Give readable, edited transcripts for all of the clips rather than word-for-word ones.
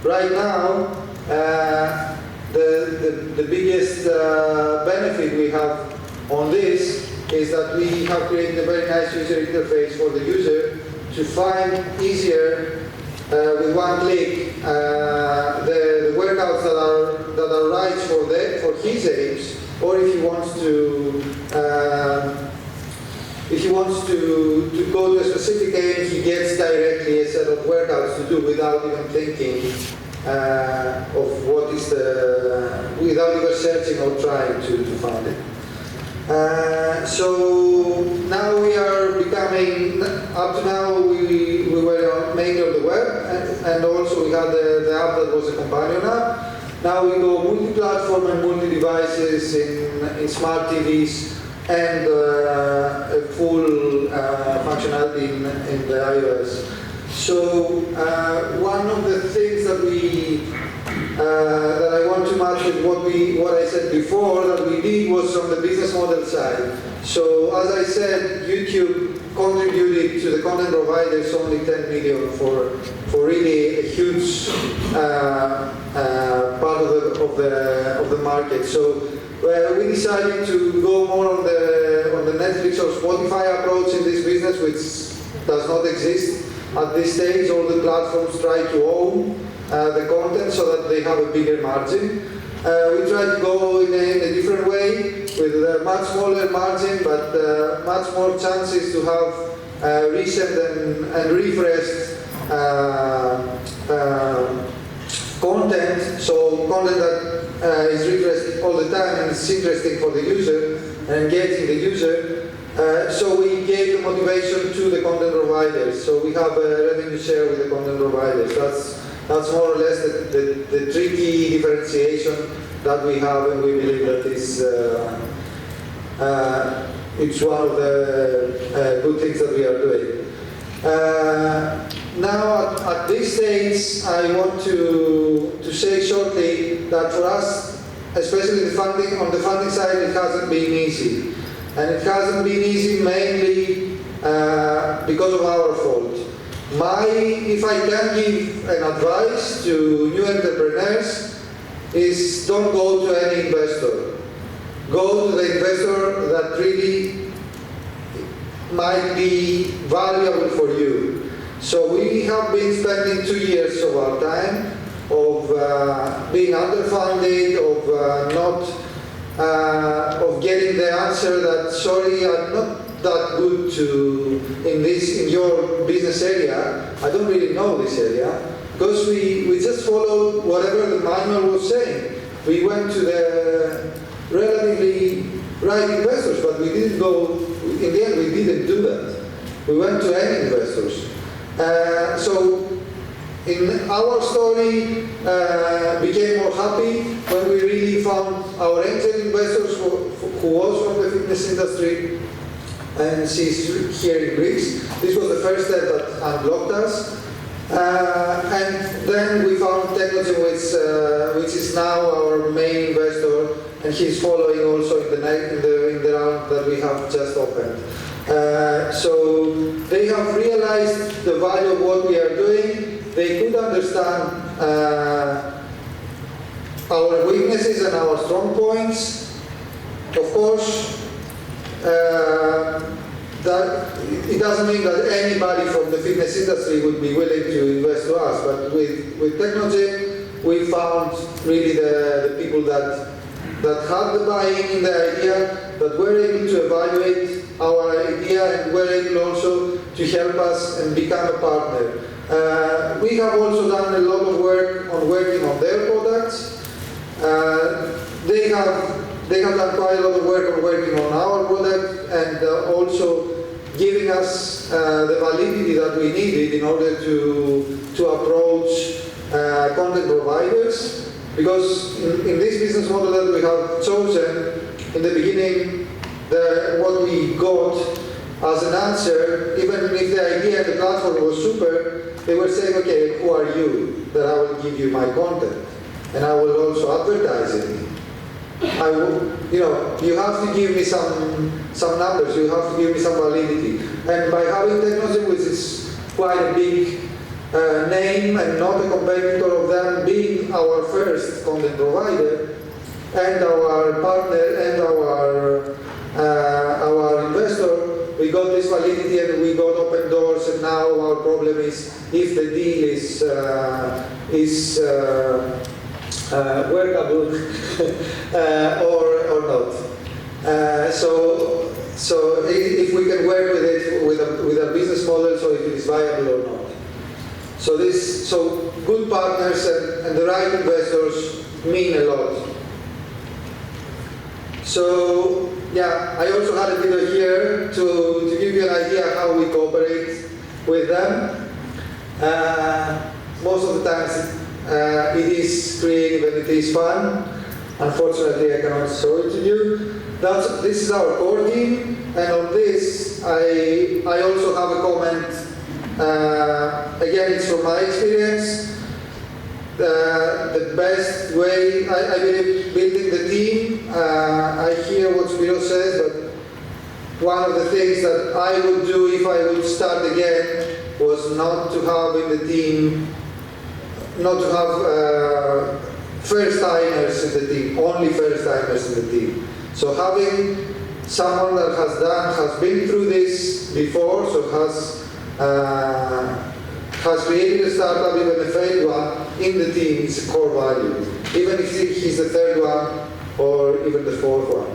right now, the biggest benefit we have on this is that we have created a very nice user interface for the user to find easier with one click the workouts that are right for his aims, or if he wants to go to a specific aim, he gets directly a set of workouts to do without even thinking of what is without even searching or trying to find it. So now we are becoming, up to now we were mainly on the web, and also we had the app that was a companion app. Now we go multi-platform and multi-devices in smart TVs and a full functionality in the iOS. So one of the things that that I want to match with what I said before that we did was on the business model side. So as I said, YouTube contributed to the content providers only 10 million for really a huge part of the market. So we decided to go more on the Netflix or Spotify approach in this business, which does not exist at this stage. All the platforms try to own the content so that they have a bigger margin. We try to go in a different way with a much smaller margin, but much more chances to have recent and refreshed content. So content that is refreshed all the time and is interesting for the user and engaging the user. So we gave the motivation to the content providers. So we have a revenue share with the content providers. That's more or less the tricky differentiation that we have, and we believe that it's one of the good things that we are doing. Now, at this stage, I want to say shortly that for us, especially on the funding side, it hasn't been easy. And it hasn't been easy mainly because of our fault. If I can give an advice to new entrepreneurs, is don't go to any investor. Go to the investor that really might be valuable for you. So we have been spending 2 years of our time of being underfunded, of getting the answer that, sorry, I'm not that good in your business area. I don't really know this area. Because we just followed whatever the manual was saying. We went to the relatively right investors, but we didn't go, in the end we didn't do that. We went to any investors. So in our story became more happy when we really found our angel investors who was from the fitness industry, and she's here in Greece. This was the first step that unblocked us. And then we found Technology, which is now our main investor, and he's following also in the round that we have just opened. So they have realized the value of what we are doing. They could understand our weaknesses and our strong points. Of course, that it doesn't mean that anybody from the fitness industry would be willing to invest to us, but with Technology, we found really the people that had the buy-in in the idea, that were able to evaluate our idea and were able also to help us and become a partner. We have also done a lot of work on working on their products. They have done quite a lot of work on working on our product and also giving us the validity that we needed in order to approach content providers. Because in this business model that we have chosen, in the beginning, what we got as an answer, even if the idea and the platform was super, they were saying, okay, who are you that I will give you my content? And I will also advertise it. You have to give me some numbers, you have to give me some validity. And by having Technology, which is quite a big name and not a competitor of them, being our first content provider, and our partner and our investor, we got this validity and we got open doors, and now our problem is if the deal is workable or not. So if we can work with it with a business model, so if it is viable or not. So good partners and the right investors mean a lot. So yeah, I also had a video here to give you an idea how we cooperate with them. Most of the times it is creative and it is fun. Unfortunately, I cannot show it to you. This is our core team, and on this I also have a comment. Again, it's from my experience. The best way, I believe, building the team, I hear what Spiro says, but one of the things that I would do if I would start again was not to have in the team, not to have first-timers in the team, only first-timers in the team. So having someone that has been through this before, so has created a startup, even a failed one, in the team is a core value. Even if he's the third one or even the fourth one.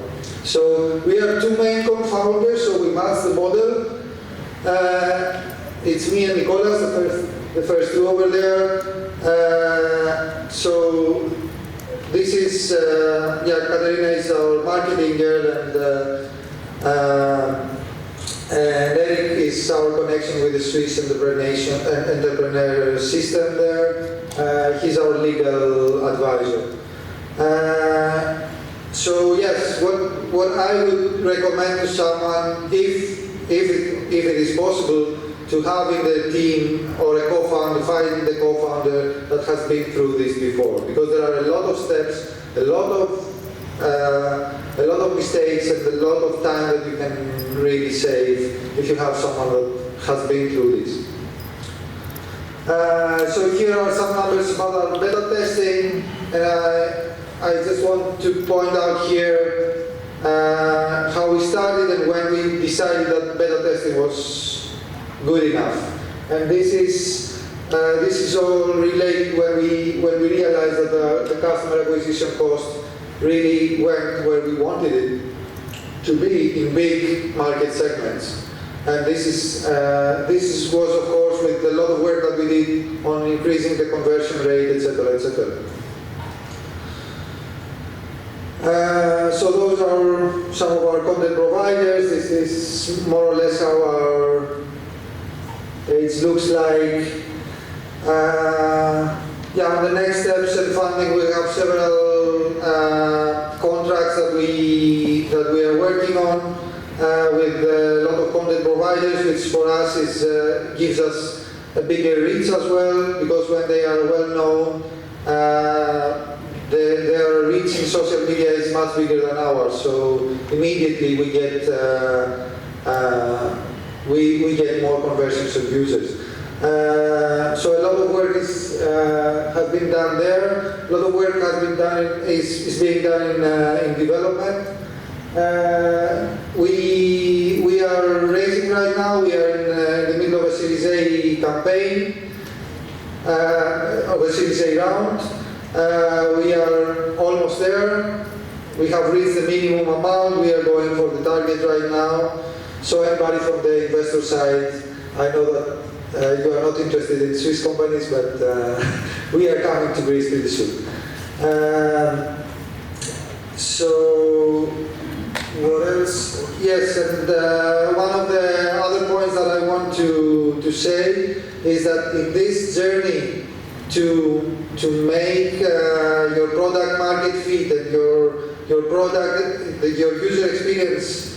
So we are two main co-founders, so we match the model. It's me and Nicolas, the first two over there. So this is, Katerina is our marketing girl, and Eric is our connection with the Swiss entrepreneur system there. He's our legal advisor. So yes, what I would recommend to someone, if it is possible, to have in the team or a co-founder, finding the co-founder that has been through this before, because there are a lot of steps, a lot of mistakes, and a lot of time that you can really save if you have someone that has been through this. So here are some numbers about our beta testing. I just want to point out here how we started and when we decided that beta testing was good enough. And this is all related when we realized that the customer acquisition cost really went where we wanted it to be in big market segments. And this was of course with a lot of work that we did on increasing the conversion rate, etc., etc. So those are some of our content providers. This is more or less how our page looks like. On the next steps and funding, we have several contracts that we are working on with a lot of content providers, which for us gives us a bigger reach as well, because when they are well known, their reach in social media is much bigger than ours. So immediately we get more conversions of users. So a lot of work has been done there. A lot of work has been done is being done in development. We are raising right now. We are in the middle of a Series A campaign, of a Series A round. We are almost there. We have reached the minimum amount. We are going for the target right now. So anybody from the investor side, I know that you are not interested in Swiss companies, but we are coming to Greece pretty soon. So what else? Yes, and one of the other points that I want to say is that in this journey to make your product market fit and your product, your user experience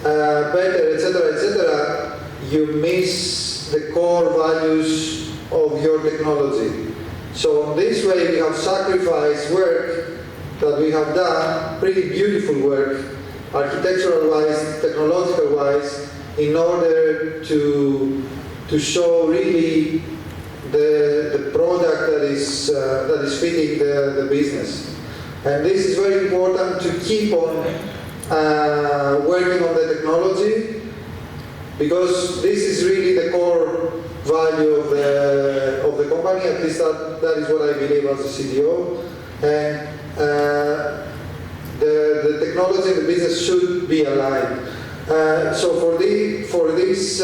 better, etc., you miss the core values of your technology. So in this way, we have sacrificed work that we have done, pretty beautiful work, architectural-wise, technological-wise, in order to show really the product that is fitting the business. And this is very important to keep on working on the technology, because this is really the core value of the company. At least that is what I believe as a CTO. And the technology and the business should be aligned. So for this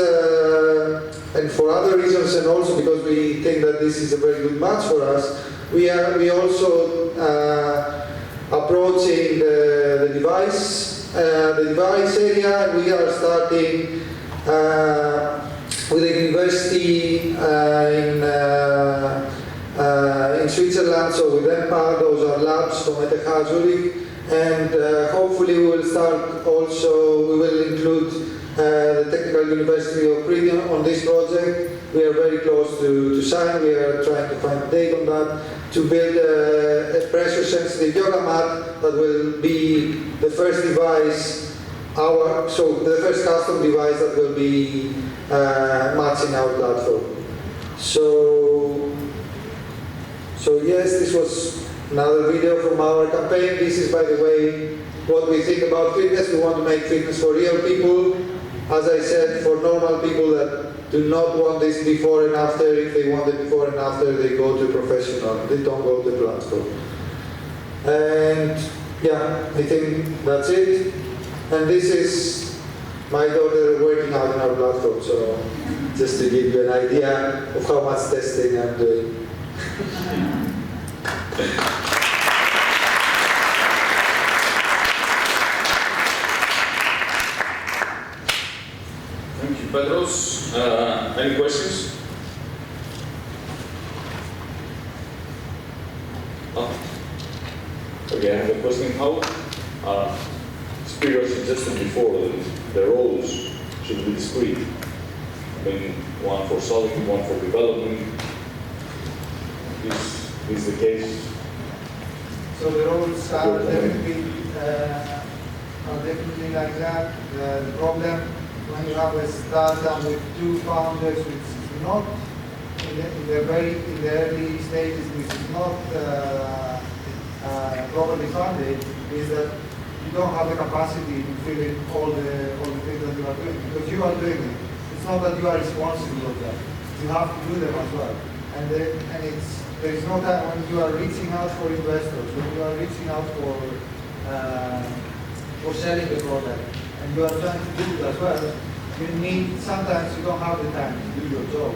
and for other reasons, and also because we think that this is a very good match for us, we also approaching the device area. And we are starting with a university in Switzerland, so with EMPA. Those are labs from ETH Zurich. And hopefully we will start also, we will include the Technical University of Crete on this project. We are very close to sign. We are trying to find a date on that, to build a pressure-sensitive yoga mat that will be the first device, the first custom device that will be matching our platform. So yes, this was another video from our campaign. This is, by the way, what we think about fitness. We want to make fitness for real people. As I said, for normal people that do not want this before and after. If they want it before and after, they go to a professional. They don't go to the platform. And yeah, I think that's it. And this is my daughter working out in our platform. So just to give you an idea of how much testing I'm doing. Thank you, Petros. Any questions? Oh. Okay, I have a question. How Spiro suggested before that the roles should be discrete. I mean, one for solving, one for developing. Is the case? So the roles are definitely like that. The problem when you have a startup with two founders, which is not in the early stages, which is not properly funded, is that you don't have the capacity to fill in all the things that you are doing, because you are doing it. It's not that you are responsible of that. You have to do them as well. And there is no time when you are reaching out for investors, when you are reaching out for selling the product, and you are trying to do it as well. Sometimes you don't have the time to do your job,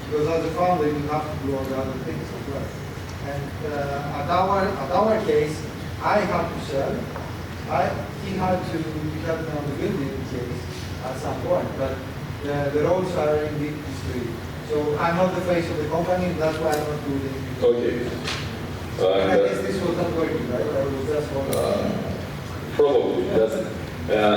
because as a founder you have to do all the other things as well. And at our case, I had to sell. He had to help me on the building case at some point, but the roles are indeed discrete. So I'm not the face of the company, and that's why I'm not doing it. Okay. I guess this was not working, right? Or was that probably.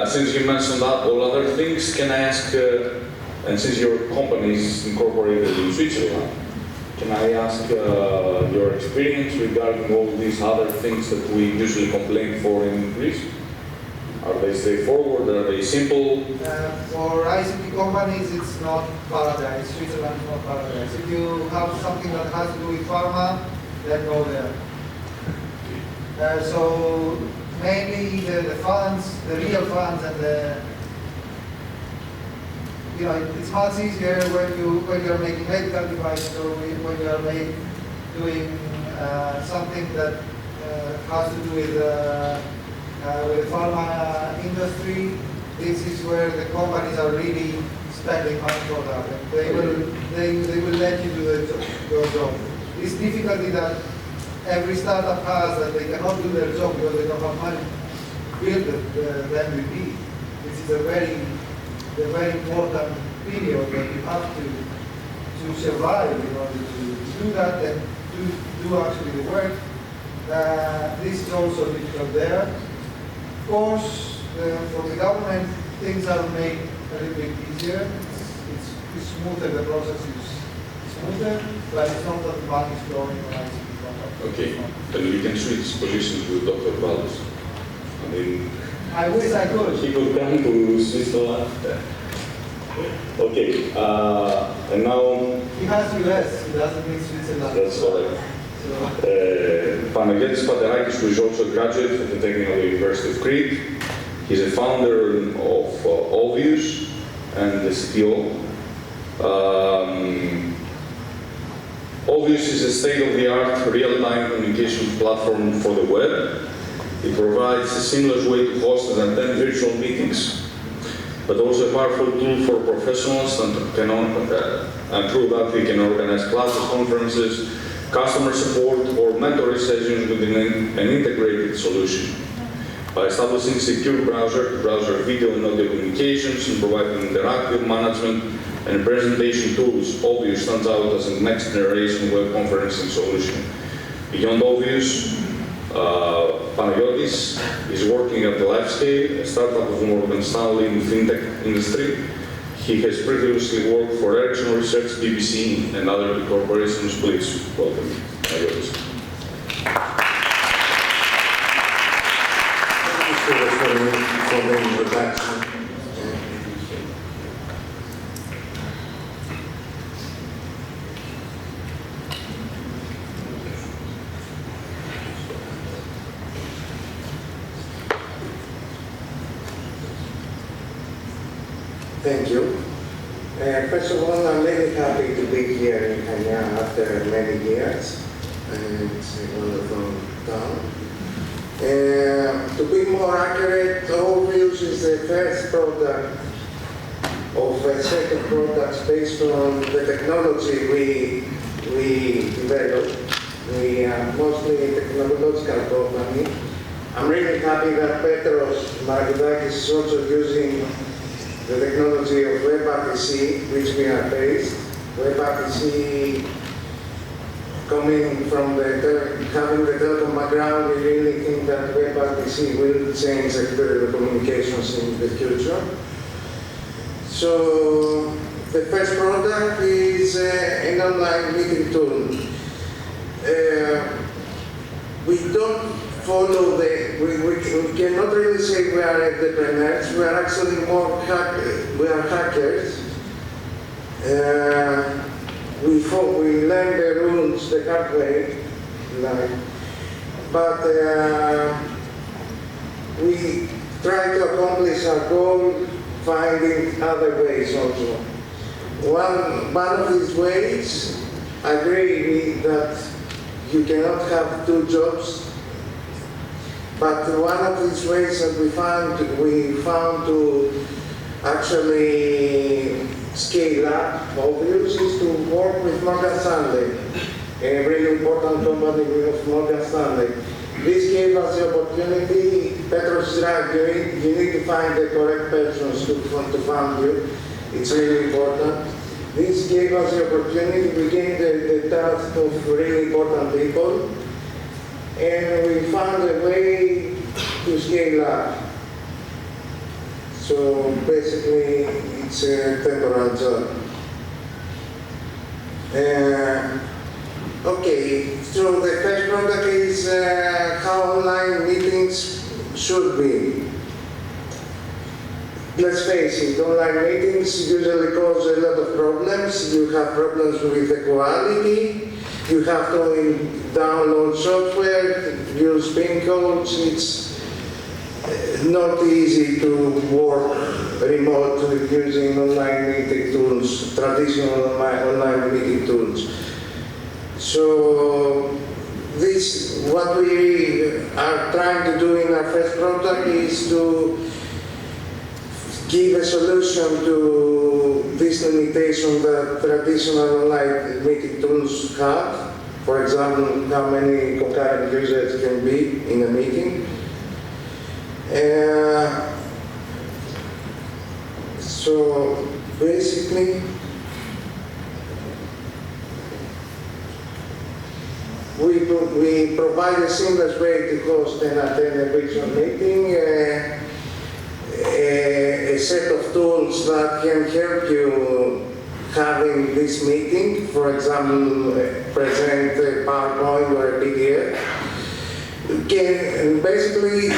Since you mentioned that, all other things, can I ask, and since your company is incorporated in Switzerland, can I ask your experience regarding all these other things that we usually complain for in Greece? Are they straightforward? Are they simple? For ICT companies, it's not paradise. Switzerland is not paradise. If you have something that has to do with pharma, then go there. So mainly the funds, the real funds, and it's much easier when you are making medical devices, or when you are doing something that has to do with the pharma industry. This is where the companies are really spending money for that. And they will let you do your job. This difficulty that every startup has, that they cannot do their job because they don't have money to build the MVP. This is a very important period that you have to survive in order to do that and do actually the work. This is also difficult there. Of course, for the government, things are made a little bit easier. It's smoother, the process is smoother, but it's not that the money is flowing on ICT contract. Okay, then we can switch positions with Dr. Valdes. I wish I could. He could come to Switzerland. Okay, and now He has US, he doesn't mean Switzerland. that's correct. So, Panagiotis Paterakis, who is also a graduate of the Technical University of Crete. He's a founder of Obvious and the CTO. Obvious is a state-of-the-art real-time communication platform for the web. It provides a seamless way to host and attend virtual meetings, but also a powerful tool for professionals and through that we can organize classes, conferences, customer support, or mentoring sessions within an integrated solution. By establishing secure browser-to-browser video and audio communications and providing interactive management and presentation tools, Obvious stands out as a next-generation web conferencing solution. Beyond Obvious, Panagiotis is working at LifeScale, a startup of Morgan Stanley in the fintech industry. He has previously worked for Ericsson Research, BBC, and other big corporations. Please welcome Panagiotis. For the introduction. Thank you. First of all, I'm really happy to be here in Kenya after many years, and it's a wonderful town. To be more accurate, Obvious is the first product of a set of products based on the technology we developed. We are mostly a technological company. I'm really happy that Petros Margoudakis is also using the technology of WebRTC, which we are based. WebRTC, coming from having the telecom background, we really think that WebRTC will change the communications in the future. So the first product is an online meeting tool. We don't follow we cannot really say we are entrepreneurs. We are actually we are hackers. We learn the rules the hard way, but we try to accomplish our goal finding other ways also. One of these ways, I agree with that you cannot have two jobs, but one of these ways that we found to actually scale up Obvious is to work with Morgan Stanley, a really important company with Morgan Stanley. This gave us the opportunity. Petros is right, you need to find the correct persons to fund you. It's really important. This gave us the opportunity. We gained the task of really important people, and we found a way to scale up. So basically, it's a temporary job. Okay, so the first product is how online meetings should be. Let's face it, online meetings usually cause a lot of problems. You have problems with the quality. You have to download software, use PIN codes. It's not easy to work remotely using online meeting tools, traditional online meeting tools. So what we are trying to do in our first product is to give a solution to this limitation that traditional online meeting tools have. For example, how many concurrent users can be in a meeting. So basically, we provide a seamless way to host and attend a virtual meeting, a set of tools that can help you having this meeting. For example, present a PowerPoint or a PDF. Basically,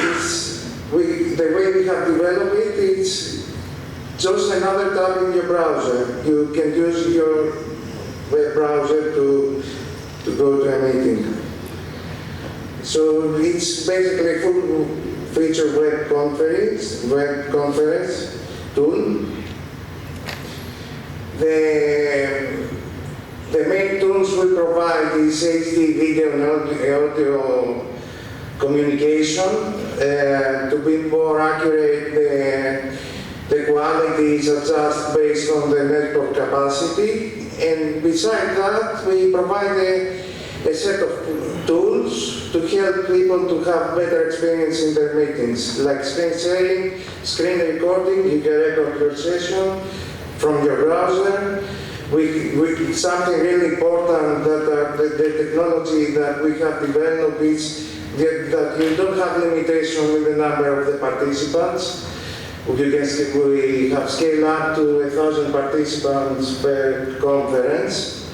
the way we have developed it is just another tab in your browser. You can use your web browser to go to a meeting. So it's basically a full-feature web conference tool. The main tools we provide is HD video and audio communication. To be more accurate, the quality is adjusted based on the network capacity. And besides that, we provide a set of tools to help people to have better experience in their meetings, like screen sharing, screen recording. You can record your session from your browser. Something really important that the technology that we have developed is that you don't have limitation with the number of the participants. We have scaled up to 1,000 participants per conference.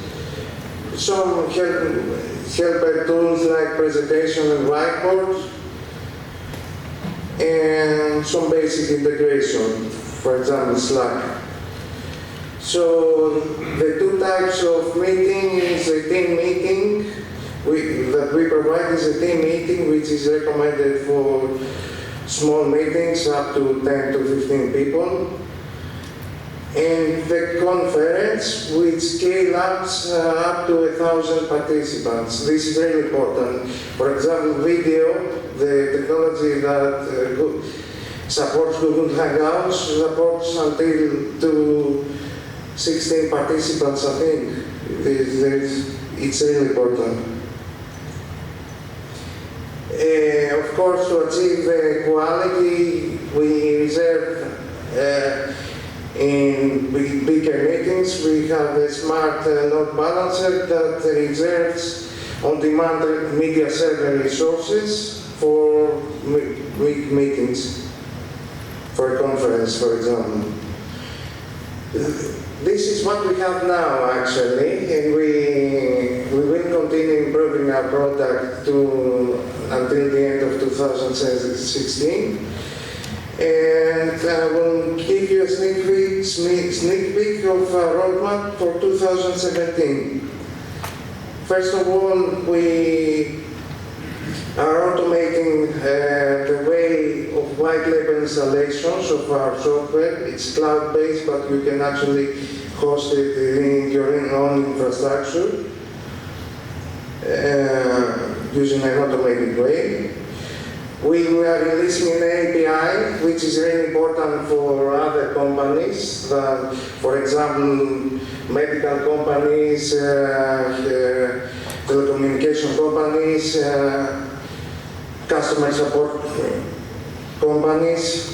Some helper tools like presentation and whiteboard, and some basic integration, for example, Slack. So the two types of meeting is a team meeting that we provide is a team meeting which is recommended for small meetings up to 10 to 15 people. And the conference which scale up to 1,000 participants. This is really important. For example, video, the technology that supports Google Hangouts supports until to 16 participants, I think. It's really important. Of course, to achieve the quality, we reserve in bigger meetings, we have a smart load balancer that reserves on-demand media server resources for meetings, for a conference, for example. This is what we have now, actually, and we will continue improving our product until the end of 2016. And I will give you a sneak peek of our roadmap for 2017. First of all, we are automating the way of white label installations of our software. It's cloud-based, but you can actually host it in your own infrastructure using an automated way. We are releasing an API, which is really important for other companies, for example, medical companies, telecommunication companies, customer support companies.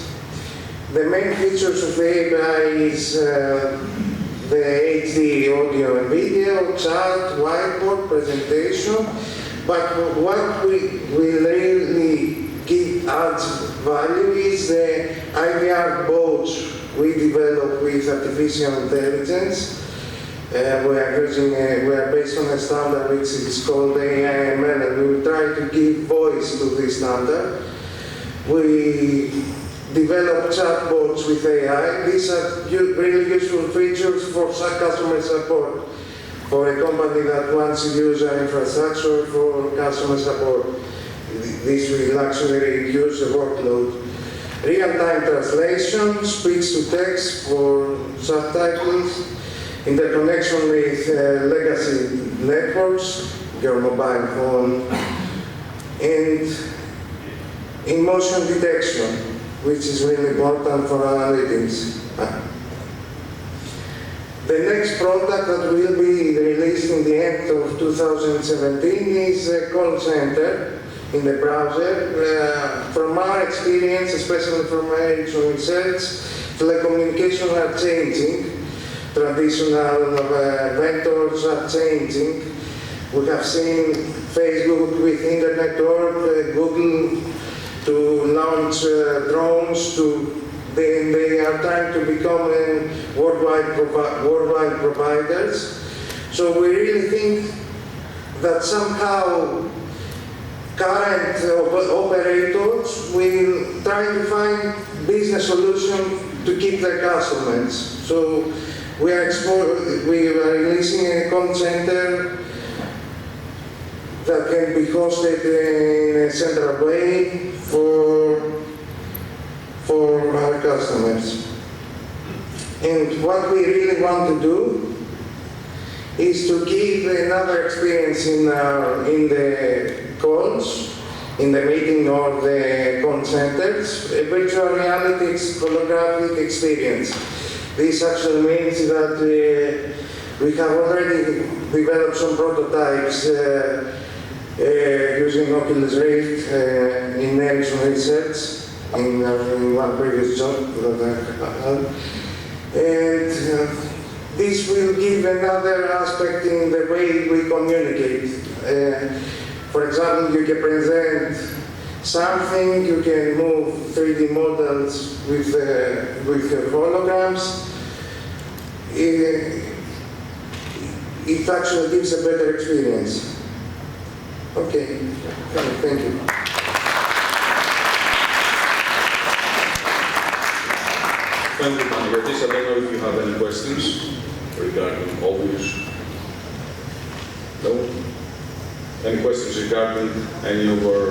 The main features of the API is the HD audio and video, chat, whiteboard, presentation. But what we really adds value is the IVR bots we developed with artificial intelligence. We are based on a standard which is called AIML, and we will try to give voice to this standard. We develop chatbots with AI. These are really useful features for customer support, for a company that wants to use our infrastructure for customer support. This will actually reduce the workload. Real-time translation, speech-to-text for subtitles, interconnection with legacy networks, your mobile phone, and in-motion detection, which is really important for analytics. The next product that will be released in the end of 2017 is a call center in the browser. From our experience, especially from Ericsson research, telecommunications are changing. Traditional vendors are changing. We have seen Facebook with Internet Org, Google to launch drones, they are trying to become worldwide providers. So we really think that somehow current operators will try to find business solutions to keep their customers. So we are releasing a call center that can be hosted in a central way for our customers. And what we really want to do is to give another experience in the calls, in the meeting or the call centers, a virtual reality holographic experience. This actually means that we have already developed some prototypes using Oculus Rift in Ericsson Research in one previous job that I had. And this will give another aspect in the way we communicate. For example, you can present something, you can move 3D models with holograms. It actually gives a better experience. Okay, thank you. Thank you, Panagiotis. I don't know if you have any questions regarding all this. No? Any questions regarding any of our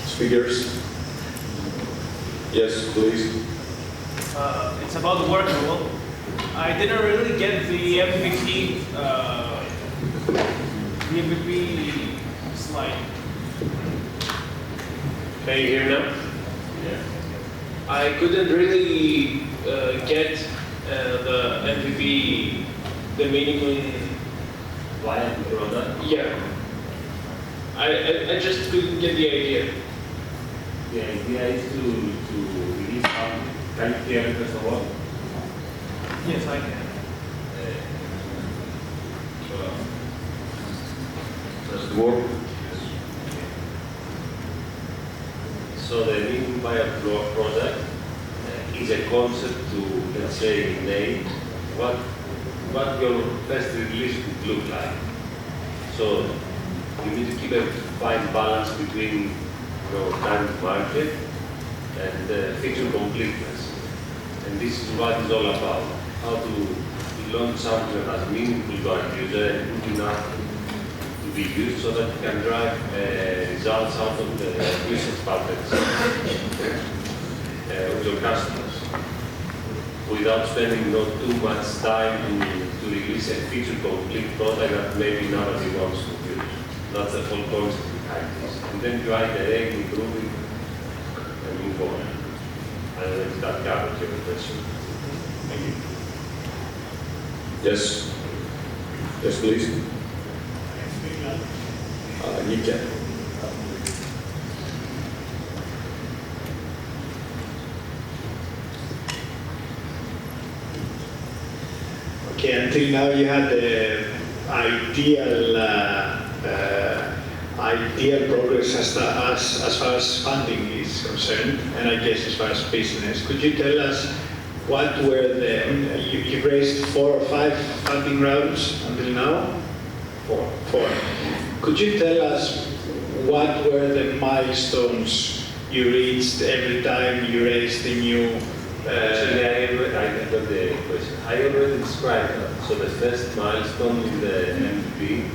speakers? Yes, please. It's about the working world. I didn't really get the MVP slide. Can you hear now? Yeah. I couldn't really get the MVP, the minimum Viable product. Yeah. I just couldn't get the idea. The idea is to release something. Can you hear me first of all? Yes, I can. Does it work? So the minimum viable product is a concept to, let's say, name what your first release would look like. So you need to keep a fine balance between your time to market and feature completeness. And this is what it's all about. How to launch something that has meaningful to our user and good enough to be used so that you can drive results out of the usage patterns with your customers without spending not too much time to release a feature complete product that maybe nobody wants to use. That's the whole concept behind this. And then you iterate, improve it, and move on. I don't know if that covers your question. Thank you. Yes. Yes, please. You can. Okay, until now you had the ideal progress as far as funding is concerned, and I guess as far as business. Could you tell us what were you raised 4 or 5 funding rounds until now? 4. Could you tell us what were the milestones you reached every time you raised a new? Actually, I got the question. I already described that. So the first milestone is the MVP,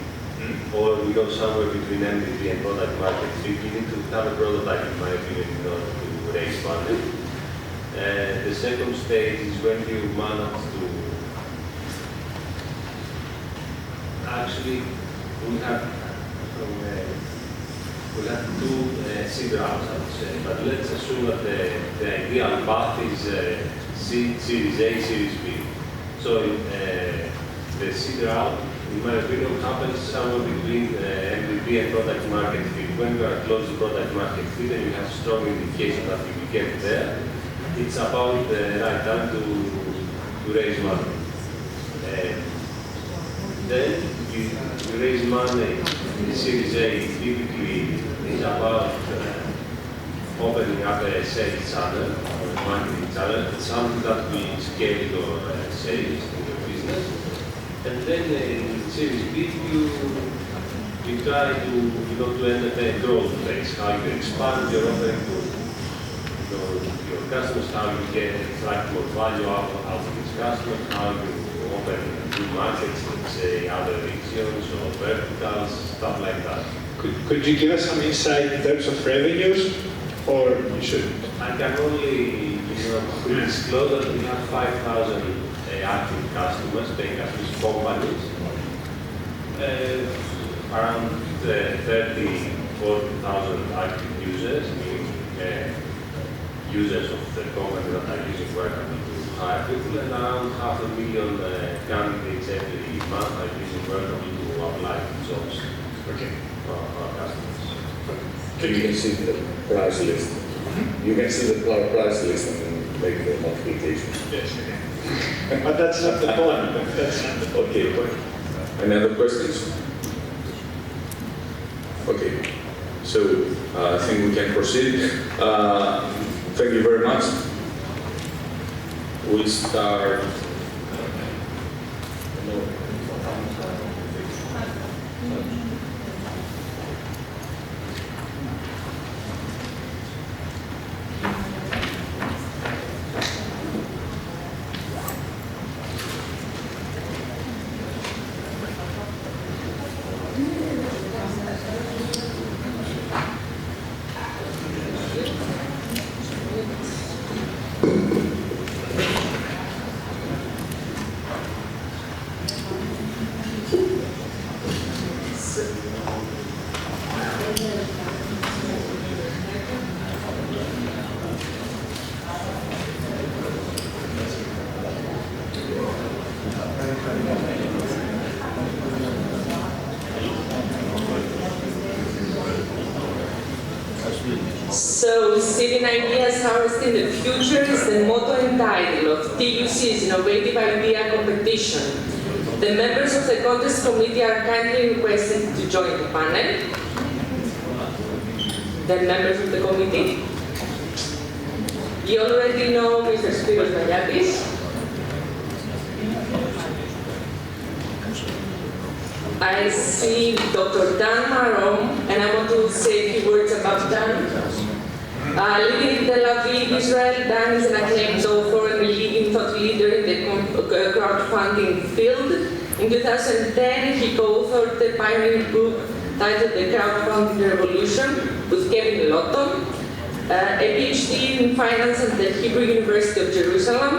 or we go somewhere between MVP and product market fit. You need to have a prototype, in my opinion, in order to raise funding. The second stage is when you manage to actually we have 2 seed rounds, I would say, but let's assume that the ideal path is Series A, Series B. So the seed round, in my opinion, happens somewhere between MVP and product market fit. When you are close to product market fit and you have strong indication that you will get there, it's about the right time to raise money. Then you raise money in the Series A, typically is about opening up a sales channel or a marketing channel. It's something that will scale your sales in your business. And then in Series B, you try to enter a growth phase, how you expand your offering your customers, how you can extract more value out of these customers, how you open new markets, let's say other regions or verticals, stuff like that. Could you give us some insight in terms of revenues, or you shouldn't? I can only disclose that we have 5,000 active customers, paying customers, companies, around 30, 40,000 active users, meaning users of the company that are using Workable to hire people, and around 500,000 candidates every month are using Workable to apply to jobs. Okay. For our customers. You can see the price list. You can see the price list and make the multiplication. Yes, okay. But that's not the point. That's not the point. Okay. Any other questions? Okay. So I think we can proceed. Thank you very much. We'll start. So, Seeding Ideas Harvesting the Future is the motto and title of TUC's Innovative Idea Competition. The members of the contest committee are kindly requested to join the panel. The members of the committee. You already know Mr. Spiros Vagiatis. I see Dr. Dan Marom, and I want to say a few words about Dan. Living in Tel Aviv, Israel, Dan is an acclaimed author and a leading thought leader in the crowdfunding field. In 2010, he co-authored the pioneering book titled The Crowdfunding Revolution with Kevin Lotton, a PhD in finance at the Hebrew University of Jerusalem.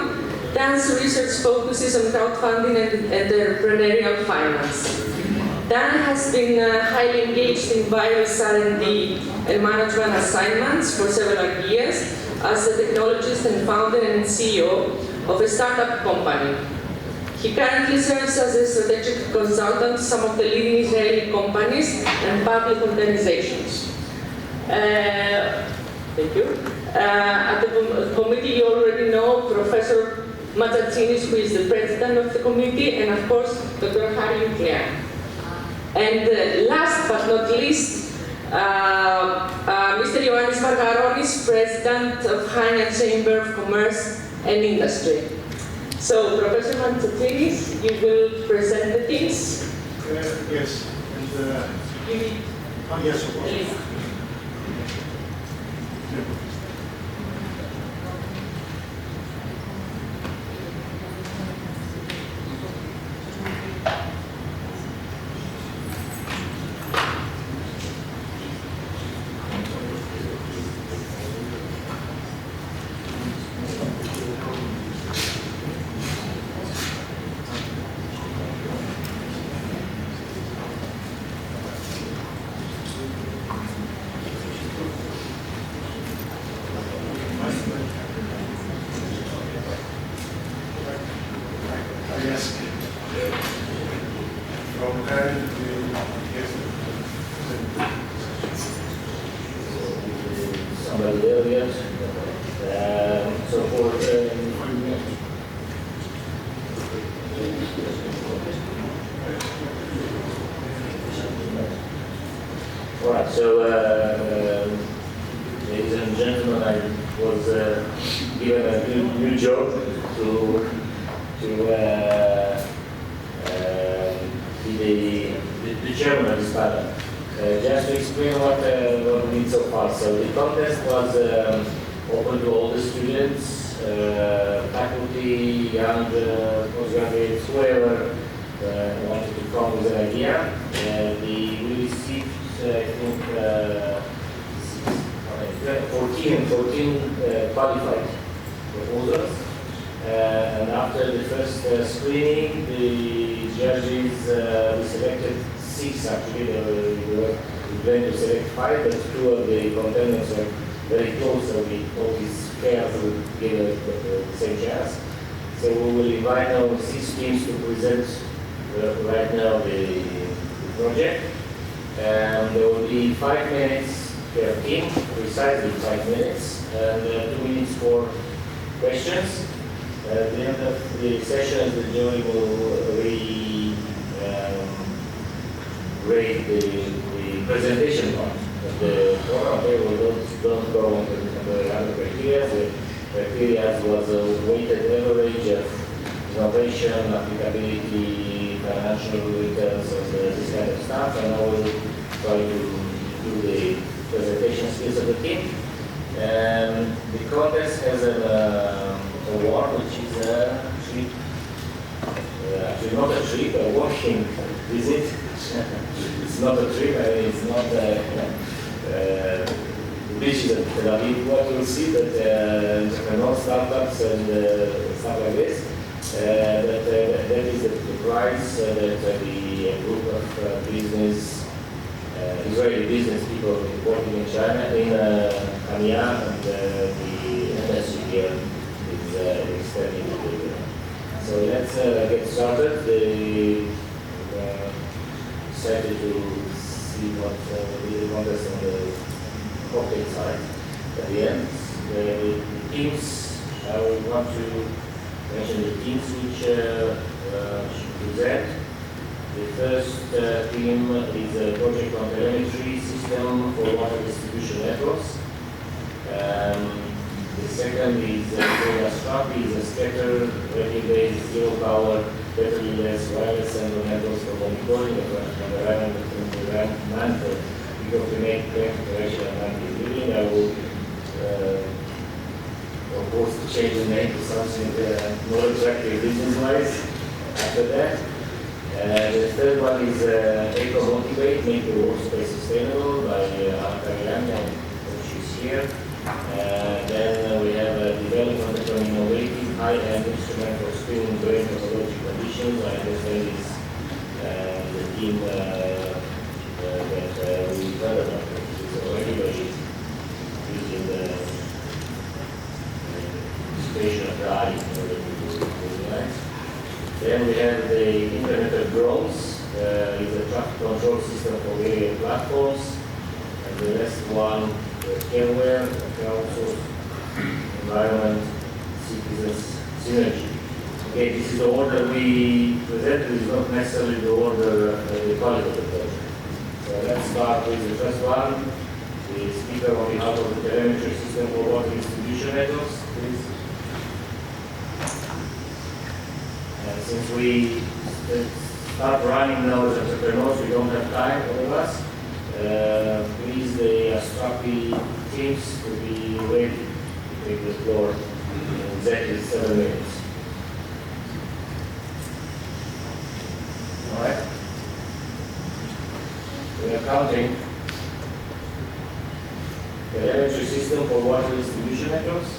Dan's research focuses on crowdfunding and entrepreneurial finance. Dan has been highly engaged in various R&D and management assignments for several years as a technologist and founder and CEO of a startup company. He currently serves as a strategic consultant to some of the leading Israeli companies and public organizations. Thank you. At the committee, you already know Professor Mazzacinis, who is the president of the committee, and of course, Dr. Harry Leclerc. And last but not least, Mr. Ioannis Margaronis, President of Hania Chamber of Commerce and Industry. So, Professor Mazzacinis, you will present the things. Yes. And, You need yes, of course. a list. Yes. From Karen to yes. Somebody there yet? So for all right. So ladies and gentlemen, I was given a new job to be the chairman of this panel. Just to explain what we did so far. So the contest was open to all the students, faculty, young postgraduates, whoever wanted to come with an idea. We received, I think, 14 qualified proposals. And after the first screening, the judges we selected 6 actually. We planned to select 5, but 2 of the contenders are very close, so we thought it's fair to give the same chance. So we will invite now 6 teams to present right now the project. And there will be 5 minutes per team, precisely 5 minutes, and 2 minutes for questions. At the end of the session, the jury will rate the presentation part of the program. Okay, we don't go on the other criteria. The criteria was a weighted average of innovation, applicability, financial returns, and this kind of stuff. And I will try to do the presentation skills of the team. And the contest has an award, which is a trip, actually not a trip, a working visit. It's not a trip, it's not beaches of Tel Aviv. What you'll see that entrepreneur startups and stuff like this, that is the prize that the group of Israeli business people working in China, in Hania, and the embassy here is standing to do. So let's get started. Excited to see what the contest on the cocktail side at the end. The teams, I would want to mention the teams which should present. The first team is a project on telemetry system for water distribution networks. The second is Strapi, is a scatter, radio-based, zero-power, battery-less wireless sensor networks for monitoring of environment for eco-climate preparation and anti-building. I will propose to change the name to something more attractive business-wise after that. The third one is Eco-Motivate, make the workspace sustainable by Anna, which is here. Then we have development of an innovative high-end instrument for screening brain pathology conditions. I understand is the team that we heard about. It's already using the situation of the eye in order to visualize. Then we have the Internet of Drones. It's a traffic control system for various platforms. And the last one, Careware, Council, Environment, Citizens, Synergy. Okay, this is the order we present. This is not necessarily the order the quality of the project. So let's start with the first one. The speaker on behalf of the telemetry system for water distribution networks, please. And since we start running now as entrepreneurs, we don't have time, all of us. Please, the Strapi teams to be ready to take the floor in exactly 7 minutes. All right? We are counting. The telemetry system for water distribution networks.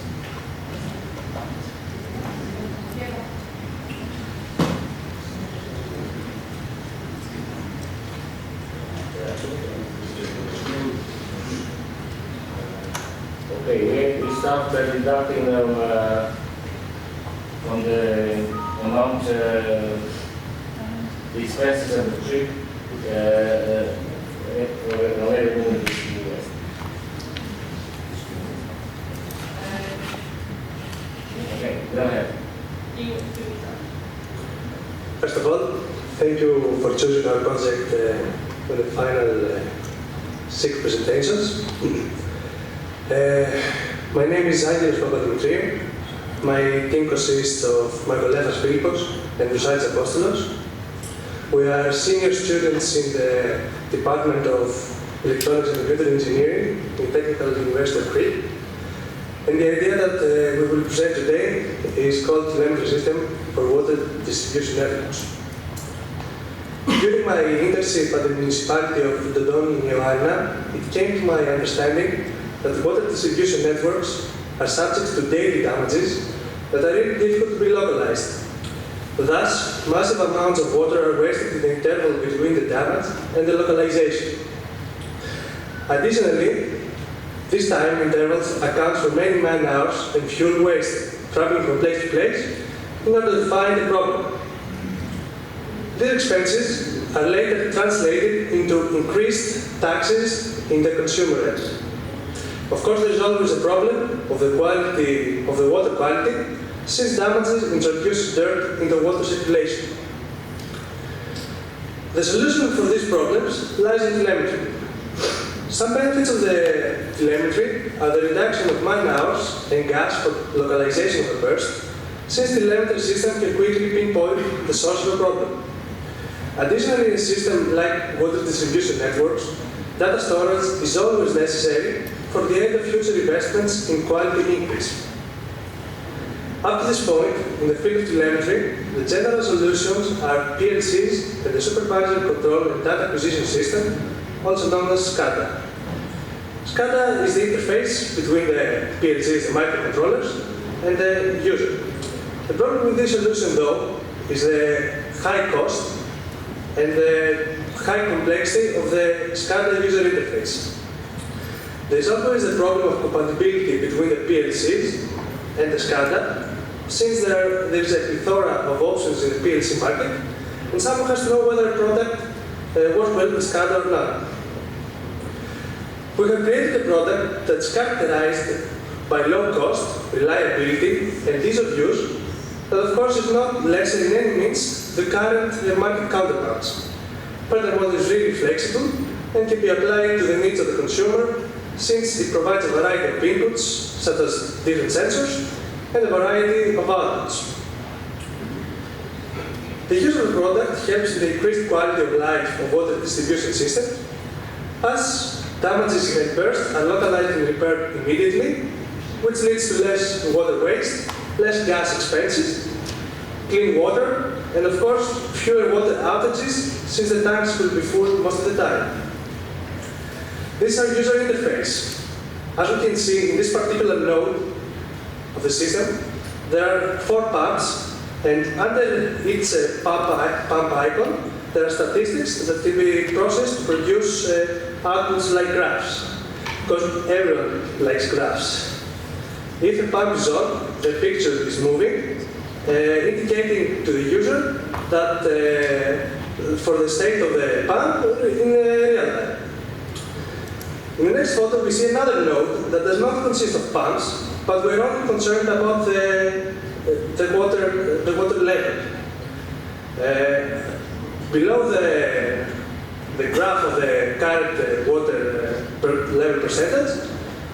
Okay, we start by deducting from the amount, the expenses of the trip, Okay, go ahead. First of all, thank you for choosing our project for the final 6 presentations. My name is Angelos Papadimitriou. My team consists of Margolefas Philippos and Rousaitis Apostolos. We are senior students in the Department of Electronics and Computer Engineering in Technical University of Crete. And the idea that we will present today is called telemetry system for water distribution networks. During my internship at the municipality of Dodon in Ioannina, it came to my understanding that water distribution networks are subject to daily damages that are really difficult to be localized. Thus, massive amounts of water are wasted in the interval between the damage and the localization. Additionally, this time intervals account for many man-hours and fuel waste, traveling from place to place in order to find the problem. These expenses are later translated into increased taxes in the consumer end. Of course, there is always a problem of the quality of the water quality, since damages introduce dirt in the water circulation. The solution for these problems lies in telemetry. Some benefits of the telemetry are the reduction of man-hours and gas for localization of the burst, since the telemetry system can quickly pinpoint the source of the problem. Additionally, in a system like water distribution networks, data storage is always necessary for the aid of future investments in quality increase. Up to this point, in the field of telemetry, the general solutions are PLCs and the supervisor control and data acquisition system, also known as SCADA. SCADA is the interface between the PLCs, the microcontrollers, and the user. The problem with this solution, though, is the high cost and the high complexity of the SCADA user interface. There is always the problem of compatibility between the PLCs and the SCADA, since there is a plethora of options in the PLC market, and someone has to know whether a product works well with SCADA or not. We have created a product that's characterized by low cost, reliability, and ease of use, that of course is not less in any means the current market counterparts. Furthermore, it is really flexible and can be applied to the needs of the consumer, since it provides a variety of inputs, such as different sensors, and a variety of outputs. The use of the product helps in the increased quality of life of water distribution systems, as damages and bursts are localized and repaired immediately, which leads to less water waste, less gas expenses, clean water, and of course, fewer water outages, since the tanks will be full most of the time. This is our user interface. As we can see in this particular node of the system, there are 4 pumps, and under each pump icon, there are statistics that can be processed to produce outputs like graphs, because everyone likes graphs. If a pump is on, the picture is moving, indicating to the user that for the state of the pump in real time. In the next photo, we see another node that does not consist of pumps, but we're only concerned about the water level. Below the graph of the current water level percentage,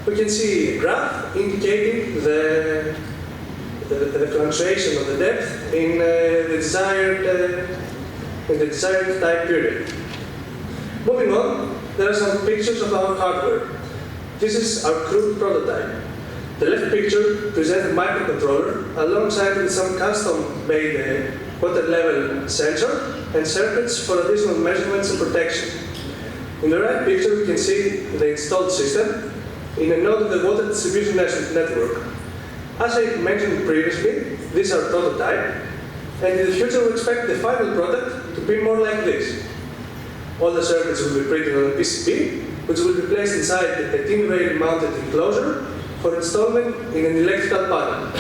we can see a graph indicating the fluctuation of the depth in the desired time period. Moving on, there are some pictures of our hardware. This is our crude prototype. The left picture presents a microcontroller alongside with some custom-made water level sensor and circuits for additional measurements and protection. In the right picture, we can see the installed system in a node of the water distribution network. As I mentioned previously, this is our prototype, and in the future we expect the final product to be more like this. All the circuits will be printed on a PCB, which will be placed inside a tin rail mounted enclosure for installment in an electrical panel.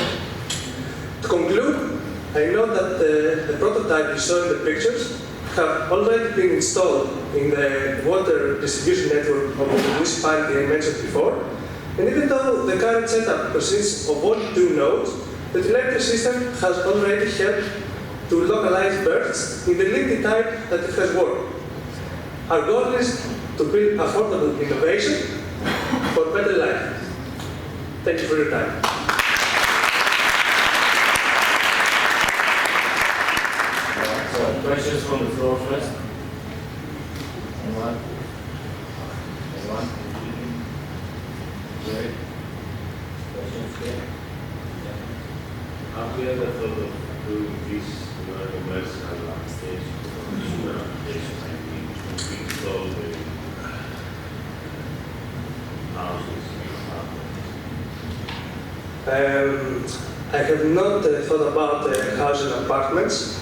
To conclude, I note that the prototype you saw in the pictures have already been installed in the water distribution network of the municipality I mentioned before, and even though the current setup consists of only 2 nodes, the telemetry system has already helped to localize bursts in the limited time that it has worked. Our goal is to build affordable innovation for better life. Thank you for your time. So, questions from the floor first? Anyone? Anyone? Great. questions here? Have you ever thought of doing this in a commercial stage for consumer applications, I mean, to install the houses? I have not thought about housing apartments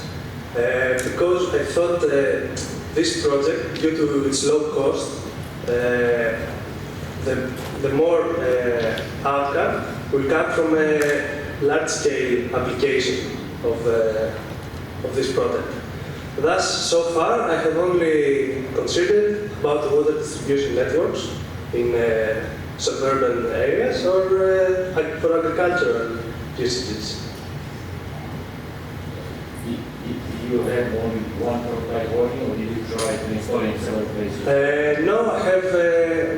because I thought this project, due to its low cost, the more outcome will come from a large-scale application of this product. Thus, so far, I have only considered about water distribution networks in suburban areas or for agricultural usages. Did you have only one prototype working, or did you try to install it in several places? No, I have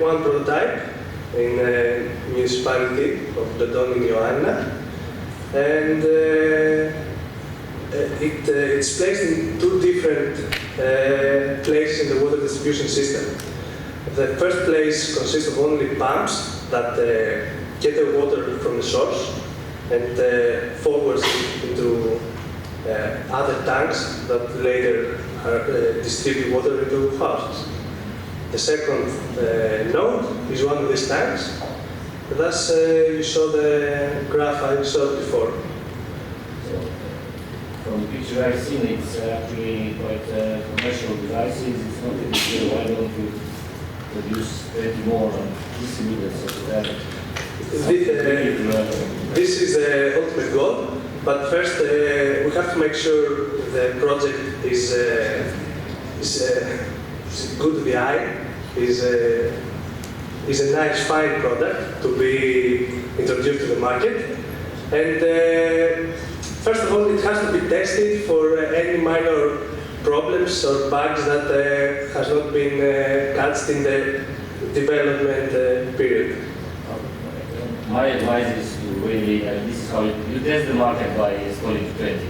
one prototype in the municipality of Dodoni Ioanna, and it's placed in two different places in the water distribution system. The first place consists of only pumps that get the water from the source and forwards it into other tanks that later distribute water into houses. The second node is one of these tanks. Thus, you saw the graph I showed before. So, from the picture I've seen, it's actually quite commercial devices. It's not a big deal. Why don't you produce 20 more and distribute it so that this is the ultimate goal, but first we have to make sure the project is good to the eye, is a nice, fine product to be introduced to the market. And first of all, it has to be tested for any minor problems or bugs that has not been catched in the development period. My advice is to really, this is how you test the market by installing 20,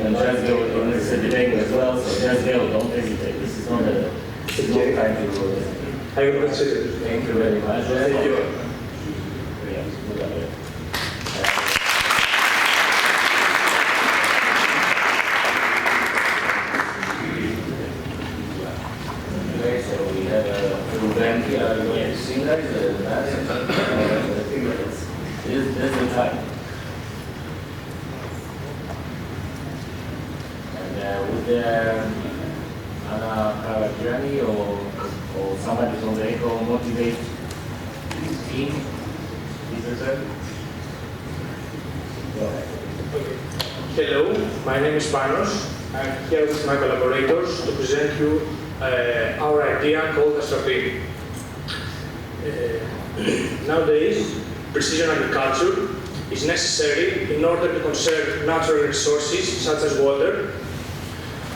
and just go, and it's a debate as well, so just go, don't hesitate. This is not a long time to go. I will consider. Thank you very much. Thank you. Yeah, good idea. Okay, so we have a program here. Are you going to sing guys? This is the time. And would Anna Karagiani or somebody from the ECO motivate team? Is it there? Go ahead. Hello, my name is Panos. I'm here with my collaborators to present you our idea called Astrapi. Nowadays, precision agriculture is necessary in order to conserve natural resources such as water,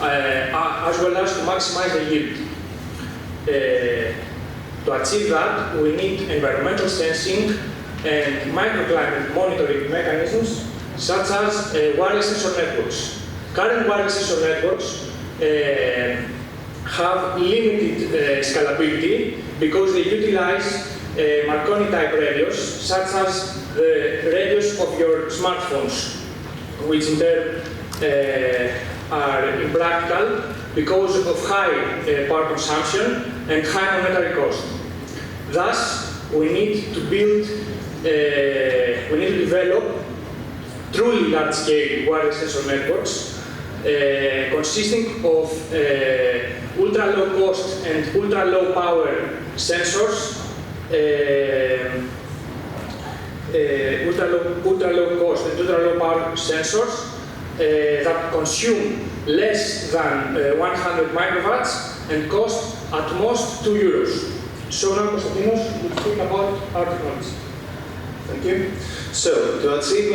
as well as to maximize the yield. To achieve that, we need environmental sensing and microclimate monitoring mechanisms such as wireless sensor networks. Current wireless sensor networks have limited scalability because they utilize Marconi type radios, such as the radios of your smartphones, which in turn are impractical because of high power consumption and high monetary cost. Thus, we need to develop truly large-scale wireless sensor networks consisting of ultra-low cost and ultra-low power sensors, ultra-low cost and ultra-low power sensors that consume less than 100 microwatts and cost at most 2 euros. So now Konstantinos will speak about our technology. Thank you. So, to achieve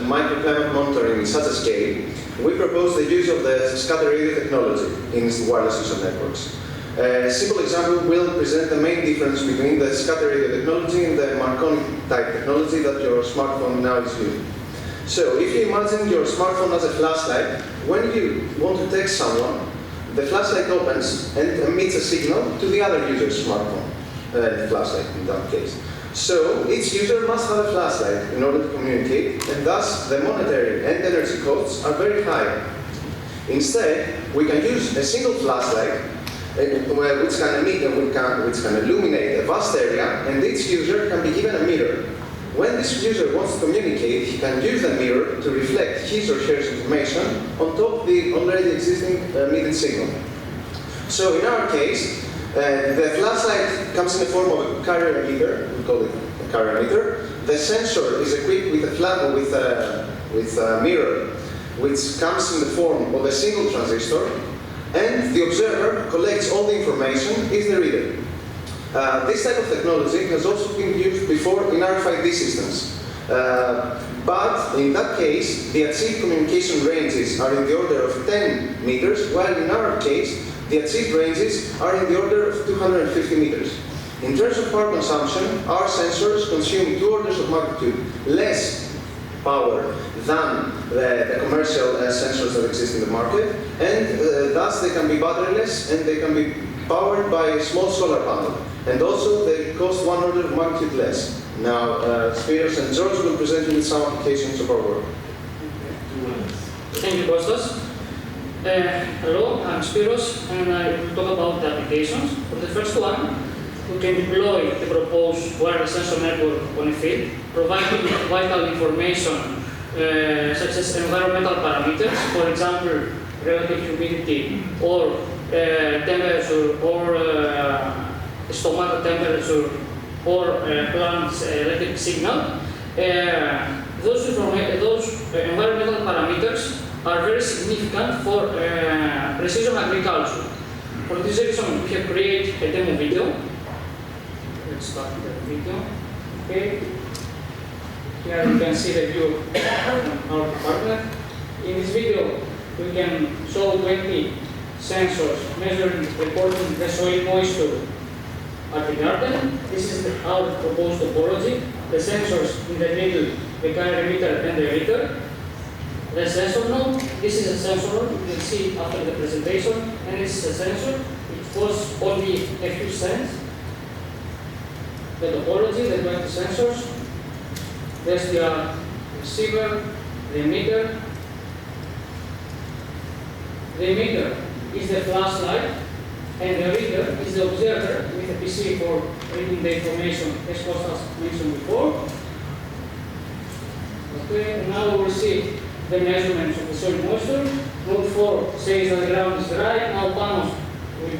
microclimate monitoring in such a scale, we propose the use of the scatter radio technology in wireless sensor networks. A simple example will present the main difference between the scatter radio technology and the Marconi type technology that your smartphone now is using. So, if you imagine your smartphone as a flashlight, when you want to text someone, the flashlight opens and emits a signal to the other user's smartphone, flashlight in that case. So each user must have a flashlight in order to communicate, and thus the monetary and energy costs are very high. Instead, we can use a single flashlight which can illuminate a vast area, and each user can be given a mirror. When this user wants to communicate, he can use the mirror to reflect his or her information on top of the already existing emitted signal. So in our case, the flashlight comes in the form of a carrier emitter. We call it a carrier emitter. The sensor is equipped with a mirror, which comes in the form of a single transistor, and the observer collects all the information, is the reader. This type of technology has also been used before in RFID systems. But in that case, the achieved communication ranges are in the order of 10 meters, while in our case, the achieved ranges are in the order of 250 meters. In terms of power consumption, our sensors consume 2 orders of magnitude less power than the commercial sensors that exist in the market, and thus they can be batteryless and they can be powered by a small solar panel. And also they cost 1 order of magnitude less. Now, Spiros and George will present you with some applications of our work. Thank you, Kostas. Hello, I'm Spiros, and I will talk about the applications. For the first one, we can deploy the proposed wireless sensor network on a field, providing vital information such as environmental parameters, for example, relative humidity or temperature or stomatal temperature or plant's electric signal. Those environmental parameters are very significant for precision agriculture. For this reason, we have created a demo video. Let's start the video. Okay. Here you can see the view of our partner. In this video, we can show 20 sensors measuring, recording the soil moisture at the garden. This is our proposed topology. The sensors in the middle, the carrier emitter and the reader. The sensor node, this is a sensor node, you can see after the presentation, and this is a sensor. It costs only a few cents. The topology, the 20 sensors. There's the receiver, the emitter. The emitter is the flashlight, and the reader is the observer with a PC for reading the information, as Kostas mentioned before. Okay, now we will see the measurements of the soil moisture. Node 4 says that the ground is dry. Now panels will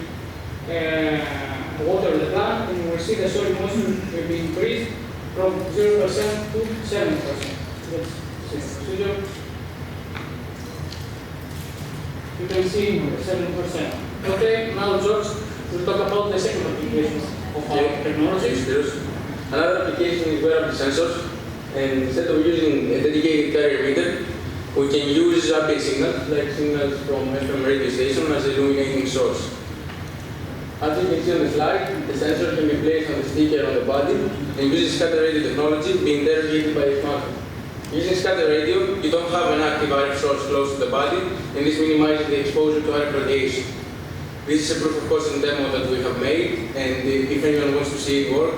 water the plant, and we will see the soil moisture will be increased from 0% to 7%. That's the procedure. You can see 7%. Okay, now George will talk about the second application of our technology. Another application is wearable sensors, and instead of using a dedicated carrier meter, we can use API signals, like signals from FM radio station, as illuminating source. As you can see on the slide, the sensor can be placed on the sticker on the body and uses scatter radio technology being interrogated by a smartphone. Using scatter radio, you don't have an active RF source close to the body, and this minimizes the exposure to RF radiation. This is a proof of concept demo that we have made, and if anyone wants to see it work,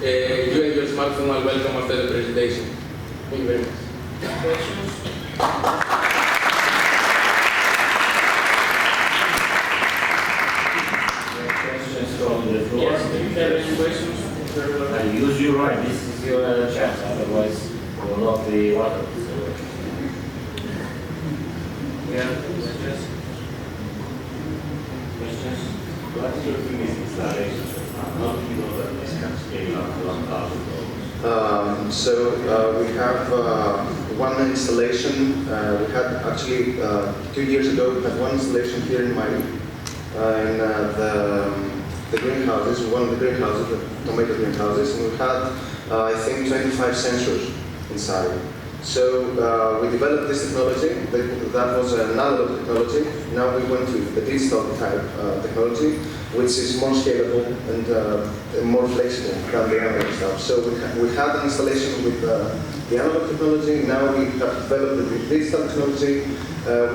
you and your smartphone are welcome after the presentation. Thank you very much. Questions? Questions from the floor? Yes, if there are any questions, very well. And use your right, this is your chance, otherwise you will not be welcome. Yeah, questions? Questions? What is your previous installation? How do you know that this can scale up to $1,000? We have one installation. We had actually 2 years ago, we had one installation here in Mali, in the greenhouses, one of the greenhouses, the tomato greenhouses, and we had, I think, 25 sensors inside. So we developed this technology. That was an analog technology. Now we went to the digital type technology, which is more scalable and more flexible than the analog stuff. So we had an installation with the analog technology. Now we have developed the digital technology,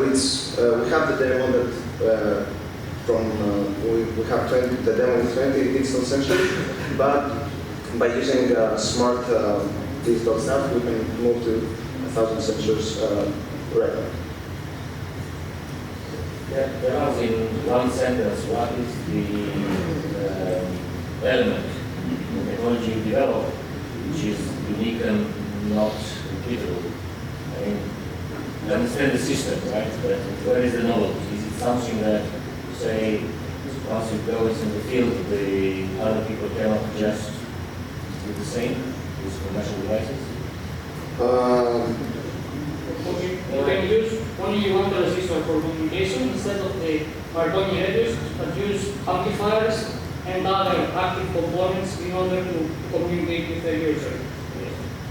which we have the demo that we have the demo with 20 digital sensors, but by using smart digital stuff, we can move to 1,000 sensors right now. Tell us in one sentence, what is the element of technology you develop which is unique and not repeatable? I mean, you understand the system, right? But where is the novelty? Is it something that, say, once you go into the field, the other people cannot just do the same with commercial devices? You can use only one transistor for communication instead of the Marconi radios, but use amplifiers and other active components in order to communicate with the user.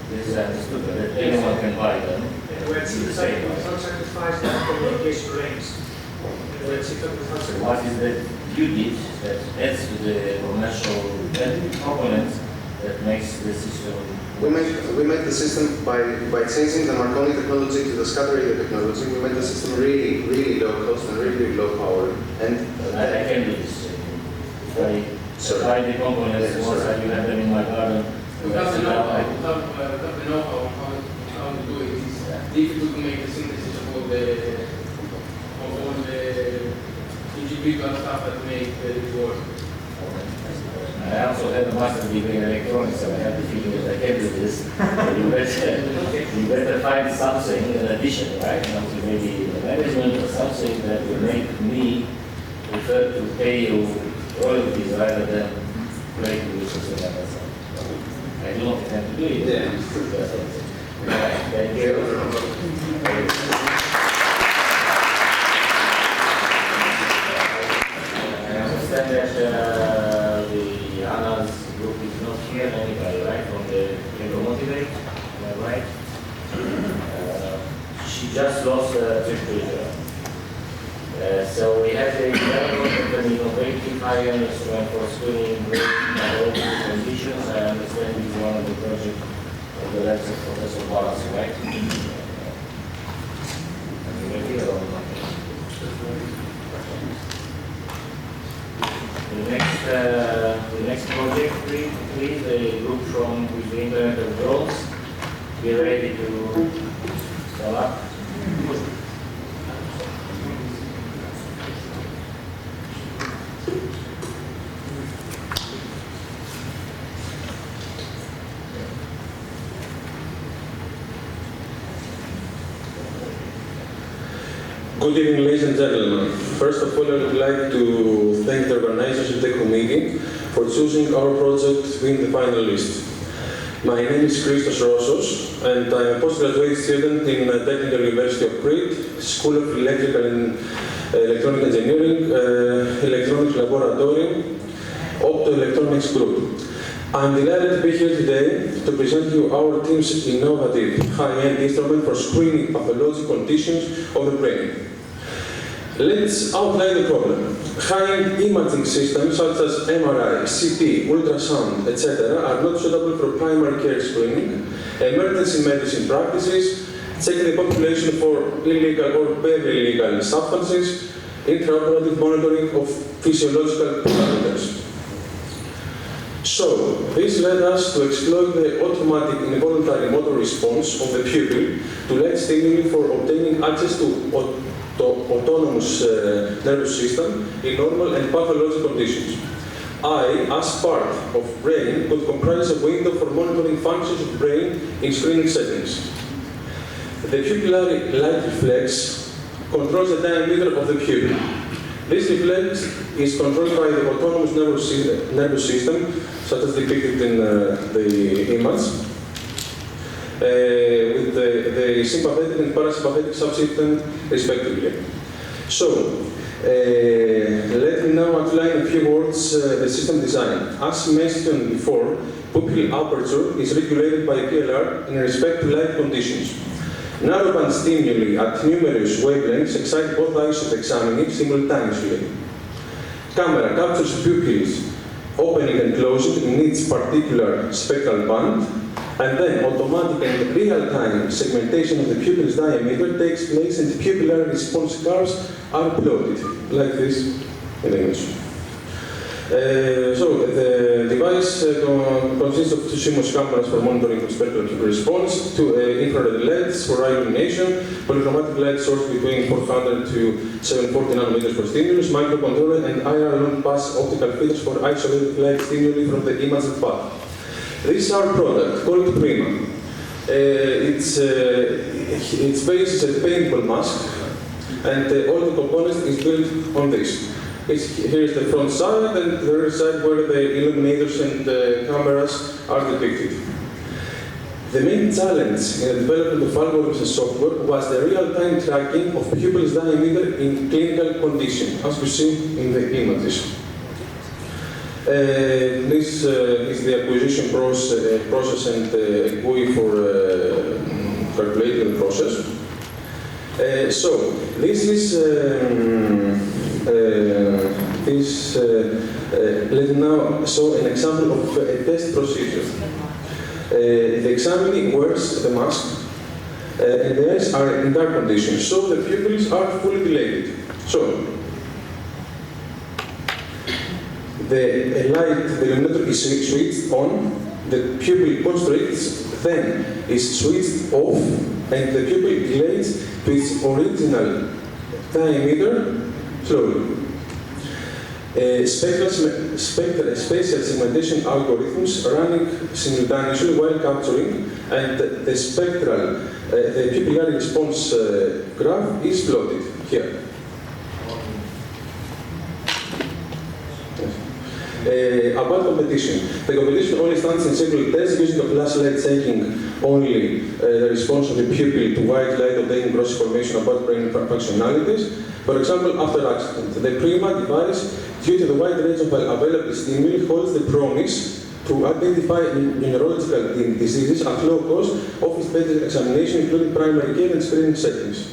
This is understood, that anyone can buy them. Where it satisfies the communication range. What is that you did that adds to the commercial components that makes the system? We make the system by changing the Marconi technology to the scatter radio technology. We make the system really low cost and really low power. And I can do this. If I buy the components, once I have them in my garden. We have the know-how how to do it. It's difficult to make the synthesis of all the individual stuff that make it work. I also have a master's degree in electronics, so I have the feeling that I can do this. You better find something in addition, right? Something maybe management or something that will make me prefer to pay you royalties rather than play with something like that. I do not intend to do it. Yeah. Thank you. I understand that the Anna's group is not here, anybody, right, from the Motivate, am I right? She just lost a trip to Israel. So we have a development of an innovative high-end instrument for screening meteorological conditions. I understand this is one of the projects of the labs of Professor Wallace, right? The next project, please, the group from with the Internet of Drones, be ready to start up. Good evening, ladies and gentlemen. First of all, I would like to thank the organizers of the committee for choosing our project to win the final list. My name is Christos Rossos, and I am a postgraduate student in the Technical University of Crete, School of Electrical and Electronic Engineering, Electronics Laboratory, Optoelectronics Group. I'm delighted to be here today to present you our team's innovative high-end instrument for screening pathological conditions of the brain. Let's outline the problem. High-end imaging systems such as MRI, CT, ultrasound, etc. are not suitable for primary care screening, emergency medicine practices, checking the population for illegal or very illegal substances, intraoperative monitoring of physiological parameters. So, this led us to exploit the automatic involuntary motor response of the pupil to light stimuli for obtaining access to autonomous nervous system in normal and pathological conditions. I, as part of brain, could comprise a window for monitoring functions of brain in screening settings. The pupillary light reflex controls the diameter of the pupil. This reflex is controlled by the autonomous nervous system, such as depicted in the image, with the sympathetic and parasympathetic subsystem respectively. So, let me now outline a few words the system design. As mentioned before, pupil aperture is regulated by PLR in respect to light conditions. Narrowband stimuli at numerous wavelengths excite both eyes of the examinee simultaneously. Camera captures pupils opening and closing in each particular spectral band, and then automatic and real-time segmentation of the pupil's diameter takes place and the pupillary response curves are plotted, like this in the image. So the device consists of two CMOS cameras for monitoring of spectral response, two infrared LEDs for eye illumination, polychromatic light source between 400 to 740 nanometers per stimulus, microcontroller, and IR long-pass optical filters for isolated light stimuli from the imager path. This is our product called Prima. Its base is a paintball mask, and all the components is built on this. Here is the front side and the rear side where the illuminators and the cameras are depicted. The main challenge in the development of algorithms and software was the real-time tracking of pupils' diameter in clinical condition, as you see in the images. This is the acquisition process and GUI for calculating the process. So this is let me now show an example of a test procedure. The examinee wears the mask and the eyes are in dark conditions, so the pupils are fully dilated. So the illuminator is switched on, the pupil constricts, then is switched off, and the pupil dilates to its original diameter slowly. Spatial segmentation algorithms running simultaneously while capturing, and the pupillary response graph is plotted here. About competition. The competition only stands in single tests using a flashlight taking only the response of the pupil to white light obtaining gross information about brain functionalities. For example, after accident, the Prima device, due to the wide range of available stimuli, holds the promise to identify neurological diseases at low cost, office-based examination, including primary care and screening settings.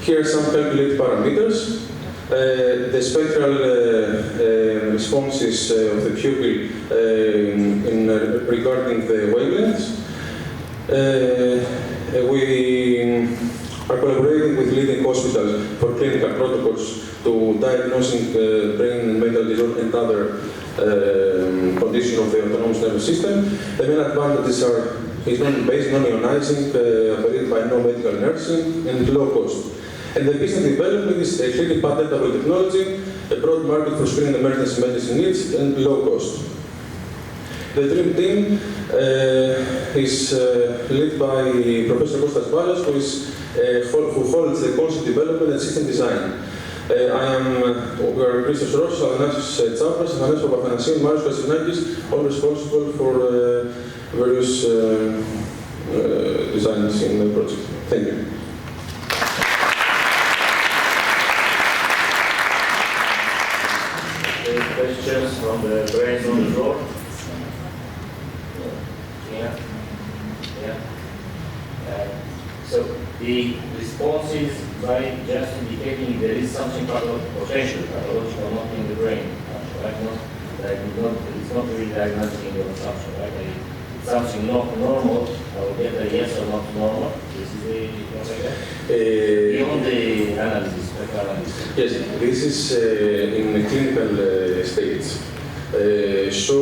Here are some calculated parameters. The spectral responses of the pupil regarding the wavelengths. We are collaborating with leading hospitals for clinical protocols to diagnosing brain and mental disorder and other conditions of the autonomous nervous system. The main advantages are it's based on ionizing, operated by no medical nursing, and low cost. And the business development is a highly patentable technology, a broad market for screening emergency medicine needs, and low cost. The dream team is led by Professor Kostas Ballas, who holds the concept development and system design. We are Christos Rossos, Athanasios Tsapras, Athanasios Papanasiou, Marios Kastinakis, all responsible for various designs in the project. Thank you. Questions from the brains on the floor? Yeah. So the response is by just indicating there is something pathological, not in the brain, right? It's not really diagnosing your assumption, right? It's something not normal. I will get a yes or not normal. This is the beyond the analysis. Yes, this is in the clinical stage. So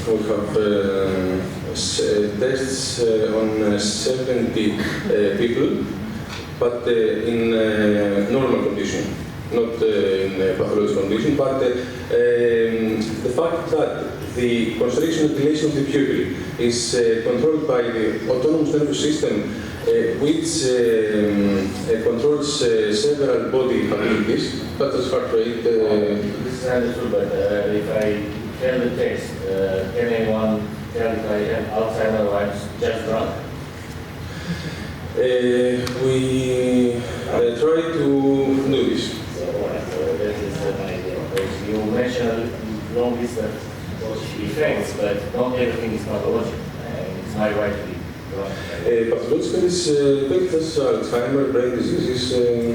we have tests on 70 people, but in normal condition, not in pathological condition. But the fact that the constriction and dilation of the pupil is controlled by the autonomous nervous system, which controls several body abilities, such as heart rate. This is understood, but if I fail the test, can anyone tell if I have Alzheimer's or I'm just drunk? We try to do this. So that is my idea. You mentioned long distance effects, but not everything is pathological. It's my right to be drunk. Pathological is things Alzheimer's, brain diseases.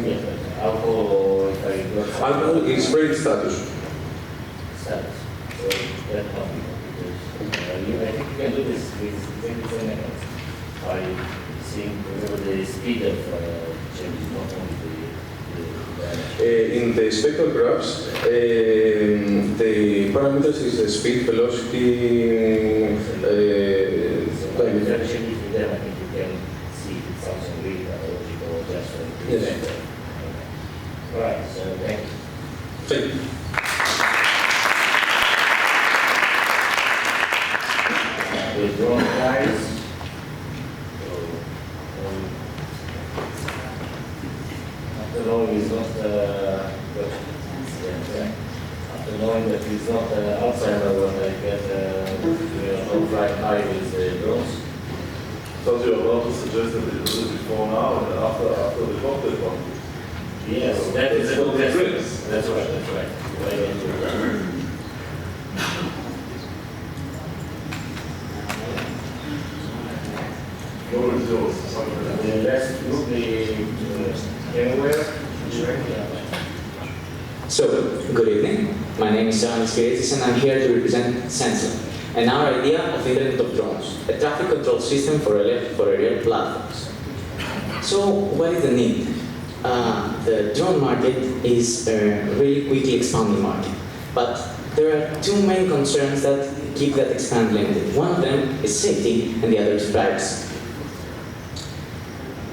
Yes, but alcohol or if I got alcohol is brain status. Status. So that can't be because I think you can do this with the same methods. By seeing whatever the speed of change, not only the In the spectral graphs, the parameters is the speed, velocity, time. Yes. All right, so thank you. Thank you. The drone guys. After knowing he's not, after knowing that he's not Alzheimer when I get no fly high with the drones. So you're allowed to suggest that they do it before now and after the cocktail party? Yes, that is a good question. That's right, that's right. Floor is yours. The last group, the anywhere. So, good evening. My name is Saran Skiritis and I'm here to represent Sensor and our idea of Internet of Drones, a traffic control system for aerial platforms. So, what is the need? The drone market is a really quickly expanding market, but there are two main concerns that keep that expand limited. One of them is safety and the other is privacy.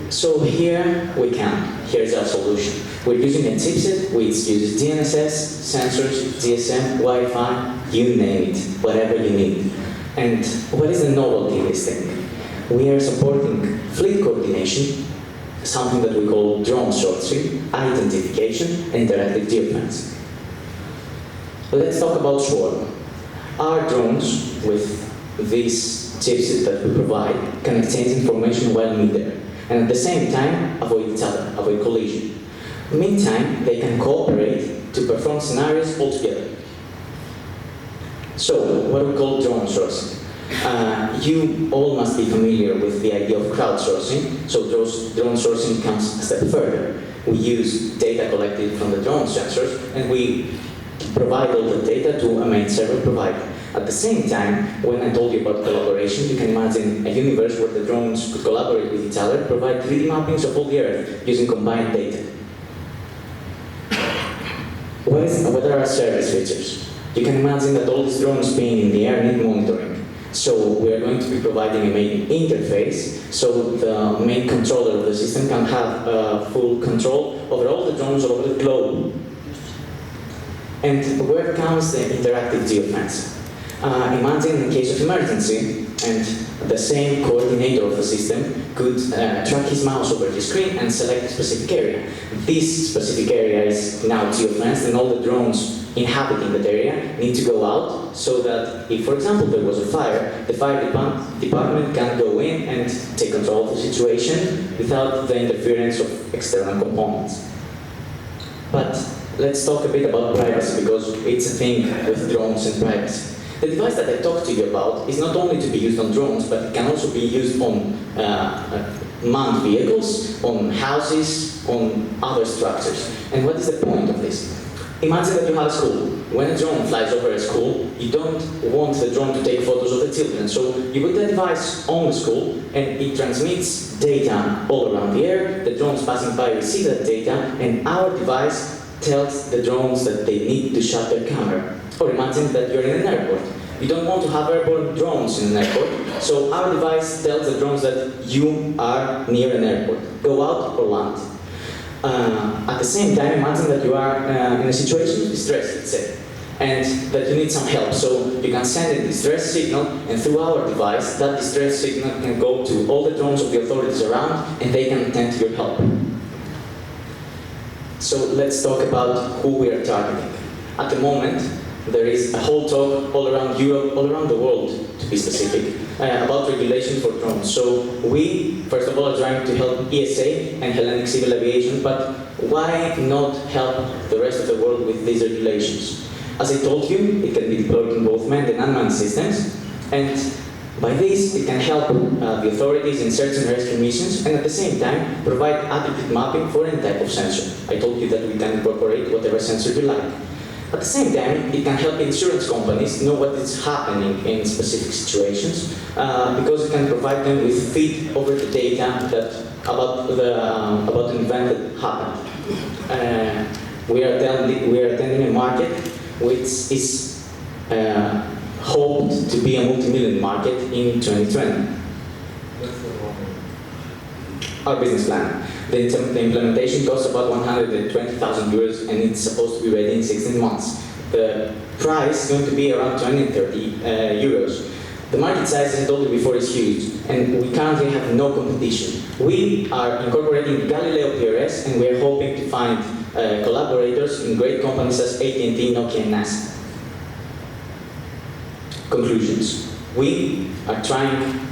So here we come. Here's our solution. We're using a chipset which uses GNSS, sensors, GSM, Wi-Fi, you name it, whatever you need. And what is the novelty of this thing? We are supporting fleet coordination, something that we call drone sourcing, identification, and interactive geofence. Let's talk about swarm. Our drones, with this chipset that we provide, can exchange information while midair, and at the same time avoid each other, avoid collision. Meantime, they can cooperate to perform scenarios all together. So, what we call drone sourcing. You all must be familiar with the idea of crowdsourcing, so drone sourcing comes a step further. We use data collected from the drone sensors and we provide all the data to a main server provider. At the same time, when I told you about collaboration, you can imagine a universe where the drones could collaborate with each other, provide 3D mappings of all the Earth using combined data. What are our service features? You can imagine that all these drones being in the air need monitoring. So we are going to be providing a main interface so the main controller of the system can have full control over all the drones all over the globe. And where comes the interactive geofence? Imagine in case of emergency, and the same coordinator of the system could track his mouse over the screen and select a specific area. This specific area is now geofenced, and all the drones inhabiting that area need to go out so that if, for example, there was a fire, the fire department can go in and take control of the situation without the interference of external components. But let's talk a bit about privacy, because it's a thing with drones and privacy. The device that I talked to you about is not only to be used on drones, but it can also be used on manned vehicles, on houses, on other structures. And what is the point of this? Imagine that you have a school. When a drone flies over a school, you don't want the drone to take photos of the children. So you put the device on the school and it transmits data all around the air. The drones passing by receive that data and our device tells the drones that they need to shut their camera. Or imagine that you're in an airport. You don't want to have airborne drones in an airport, so our device tells the drones that you are near an airport. Go out or land. At the same time, imagine that you are in a situation of distress, let's say, and that you need some help. So you can send a distress signal, and through our device, that distress signal can go to all the drones of the authorities around, and they can attend to your help. So let's talk about who we are targeting. At the moment, there is a whole talk all around Europe, all around the world, to be specific, about regulation for drones. So we, first of all, are trying to help ESA and Hellenic Civil Aviation, but why not help the rest of the world with these regulations? As I told you, it can be deployed in both manned and unmanned systems, and by this, it can help the authorities in search and rescue missions, and at the same time, provide adequate mapping for any type of sensor. I told you that we can incorporate whatever sensor you like. At the same time, it can help insurance companies know what is happening in specific situations, because it can provide them with feed over the data that about an event that happened. we are attending a market which is hoped to be a multi-million market in 2020. Our business plan. The implementation costs about 120,000 euros and it's supposed to be ready in 16 months. The price is going to be around 20 and 30 euros. The market size, as I told you before, is huge, and we currently have no competition. We are incorporating Galileo PRS, and we are hoping to find collaborators in great companies as AT&T, Nokia, and NASA. Conclusions. We are trying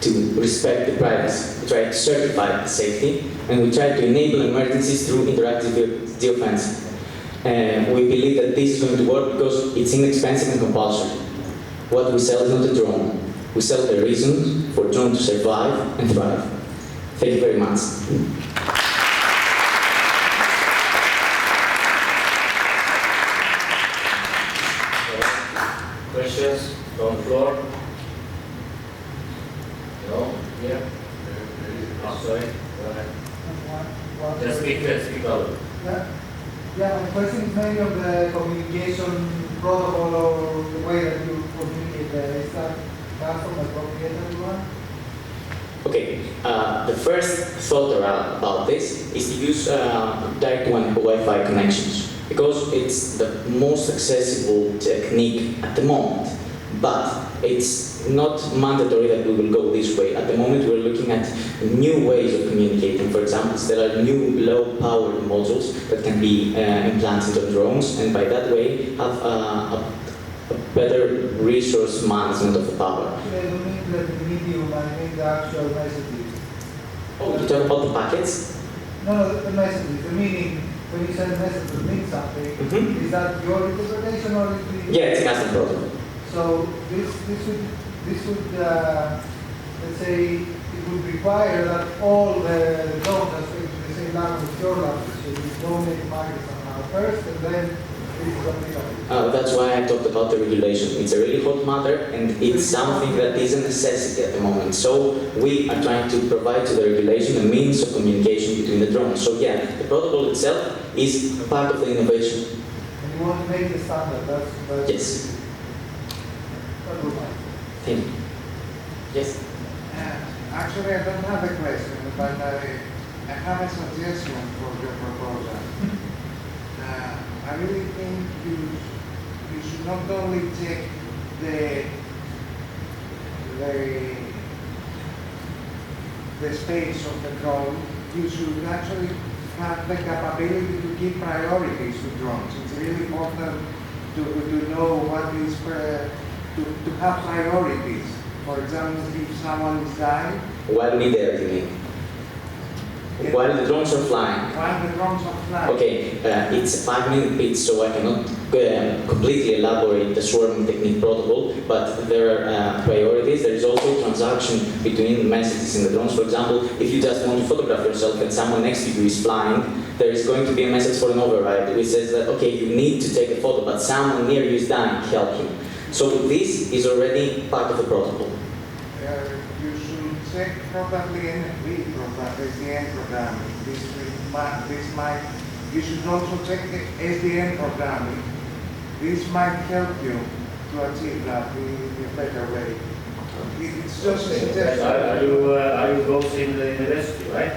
to respect the privacy. We try to certify the safety, and we try to enable emergencies through interactive geofencing. We believe that this is going to work because it's inexpensive and compulsory. What we sell is not a drone. We sell the reason for drone to survive and thrive. Thank you very much. Questions from the floor? No? Yeah? Oh, sorry. Go ahead. Just speak out. Yeah, my question is mainly on the communication protocol or the way that you communicate. Is that custom appropriate everyone? Okay, the first thought about this is to use direct Wi-Fi connections because it's the most accessible technique at the moment. But it's not mandatory that we will go this way. At the moment, we're looking at new ways of communicating. For example, there are new low-powered modules that can be implanted on drones, and by that way, have a better resource management of the power. Actually, I don't mean the medium, I mean the actual messages. Oh, you talk about the packets? No, the messages, the meaning. When you send a message to mean something, is that your interpretation or is it? Yeah, it's a custom protocol. So this would let's say, it would require that all the drones are speaking the same language as your language. So you don't make markets somehow first, and then this is applicable. That's why I talked about the regulation. It's a really hot matter, and it's something that is a necessity at the moment. So we are trying to provide to the regulation a means of communication between the drones. So yeah, the protocol itself is part of the innovation. And you want to make the standard, that's yes. Thank you. Yes? Actually, I don't have a question, but I have a suggestion for your proposal. I really think you should not only check the space of the drone, you should actually have the capability to give priorities to drones. It's really important to know what is to have priorities. For example, if someone is dying. While midair, you mean? While the drones are flying. While the drones are flying. Okay, it's a 5-minute pitch, so I cannot completely elaborate the swarming technique protocol, but there are priorities. There is also transaction between messages in the drones. For example, if you just want to photograph yourself and someone next to you is flying, there is going to be a message for an override which says that, okay, you need to take a photo, but someone near you is dying, help him. So this is already part of the protocol. You should check probably NFV program, SDN programming. This might, you should also check the SDN programming. This might help you to achieve that in a better way. It's just a suggestion. Are you both in the university, right?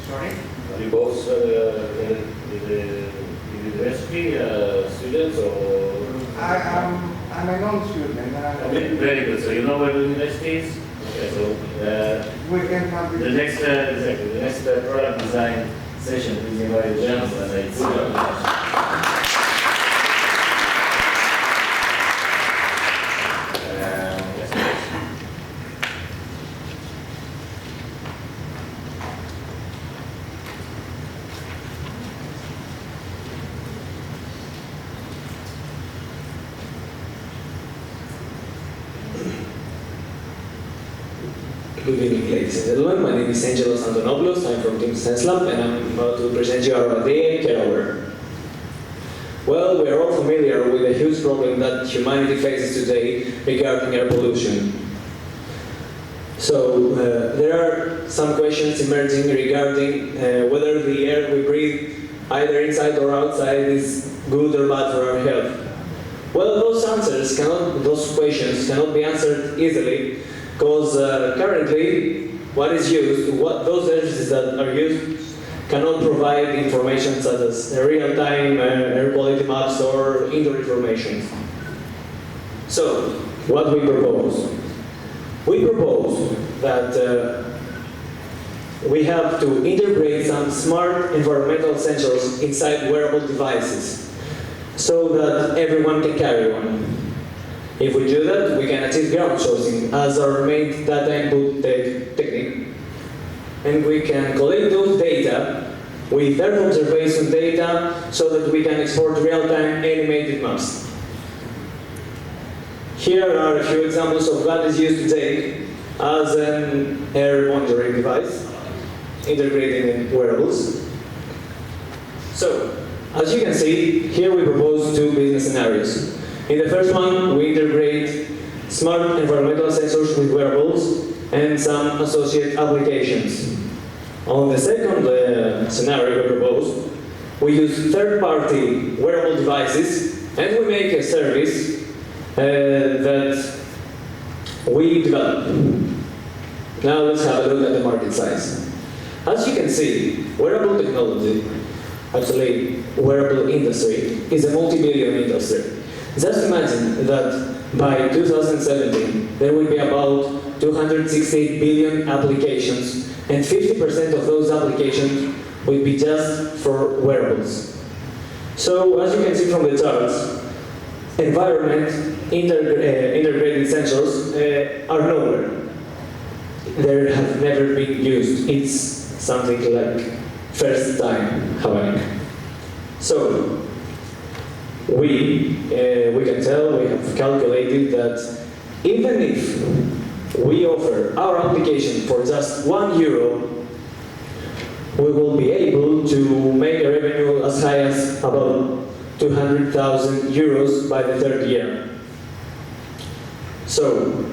Sorry? Are you both in the university students or? I'm a non-student. Okay, very good. So you know where the university is? Okay, so we can have the next product design session, please invite the journalists and it's Good evening, ladies and gentlemen. My name is Angelos Antonopoulos. I'm from Team Sense Lab, and I'm about to present you our idea, Care. Well, we are all familiar with the huge problem that humanity faces today regarding air pollution. So, there are some questions emerging regarding whether the air we breathe either inside or outside, is good or bad for our health? Well, those questions cannot be answered easily, because currently those services that are used cannot provide information such as real-time air quality maps or indoor information. So, what we propose? We propose that we have to integrate some smart environmental sensors inside wearable devices so that everyone can carry one. If we do that, we can achieve ground sourcing as our main data input technique. And we can collect those data with Earth observation data so that we can export real-time animated maps. Here are a few examples of what is used today as an air monitoring device integrated in wearables. So, as you can see, here we propose two business scenarios. In the first one, we integrate smart environmental sensors with wearables and some associated applications. On the second scenario we propose, we use third-party wearable devices and we make a service that we develop. Now let's have a look at the market size. As you can see, wearable technology, actually wearable industry, is a multi-billion industry. Just imagine that by 2017, there will be about 268 billion applications, and 50% of those applications will be just for wearables. So, as you can see from the charts, environment integrated sensors are nowhere. They have never been used. It's something like first time happening. So, we can tell, we have calculated that even if we offer our application for just €1, we will be able to make a revenue as high as about €200,000 by the third year. So,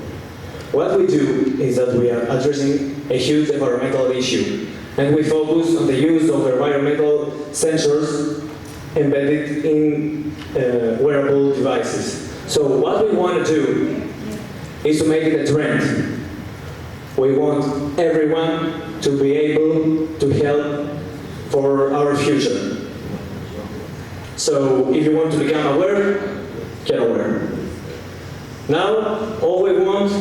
what we do is that we are addressing a huge environmental issue, and we focus on the use of environmental sensors embedded in wearable devices. So what we want to do is to make it a trend. We want everyone to be able to help for our future. So if you want to become aware, get aware. Now, all we want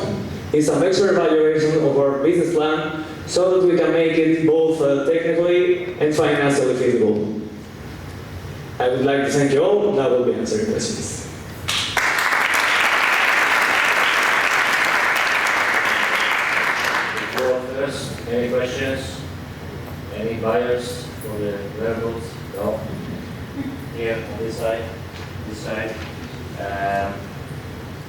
is some extra evaluation of our business plan so that we can make it both technically and financially feasible. I would like to thank you all. Now we'll be answering questions. Any questions? Any buyers for the wearables? No? Here on this side, this side.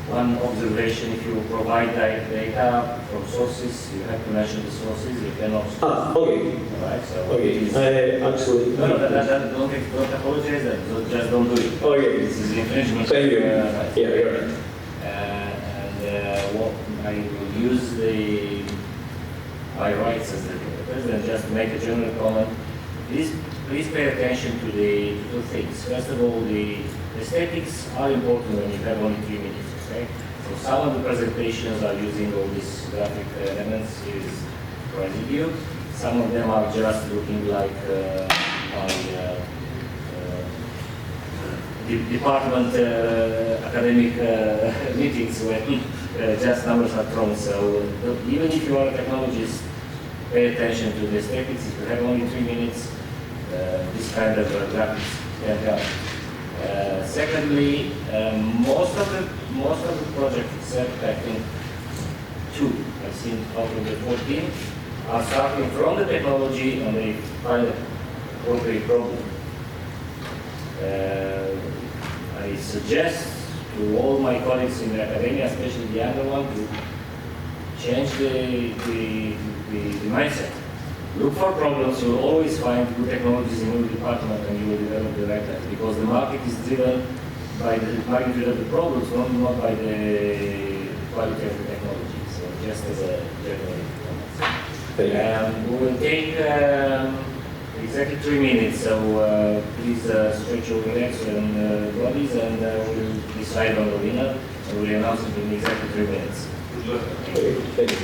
One observation, if you provide data from sources, you have to mention the sources, you cannot... okay. Right, so okay, actually... No, don't apologize, just don't do it. Okay. This is infringement. Thank you. Right. Yeah, you're right. What I will use my rights as the president just to make a general comment. Please pay attention to the two things. First of all, the aesthetics are important when you have only 3 minutes. Okay? So some of the presentations are using all these graphic elements is quite idiot. Some of them are just looking like department academic meetings where just numbers are thrown. So even if you are a technologist, pay attention to the aesthetics. If you have only 3 minutes, this kind of graphics can help. Secondly, most of the projects, except I think 2 I've seen out of the 14, are starting from the technology and they find an appropriate problem. I suggest to all my colleagues in the academia, especially the younger one, to change the mindset. Look for problems, you will always find good technologies in your department and you will develop the right time, because the market is driven by the magnitude of the problems, not by the quality of the technology. So just as a general comment. We will take, please exactly 3 minutes, so please stretch your legs and bodies, and we'll decide on the winner. And we'll announce it in exactly 3 minutes. Good luck. Okay, thank you.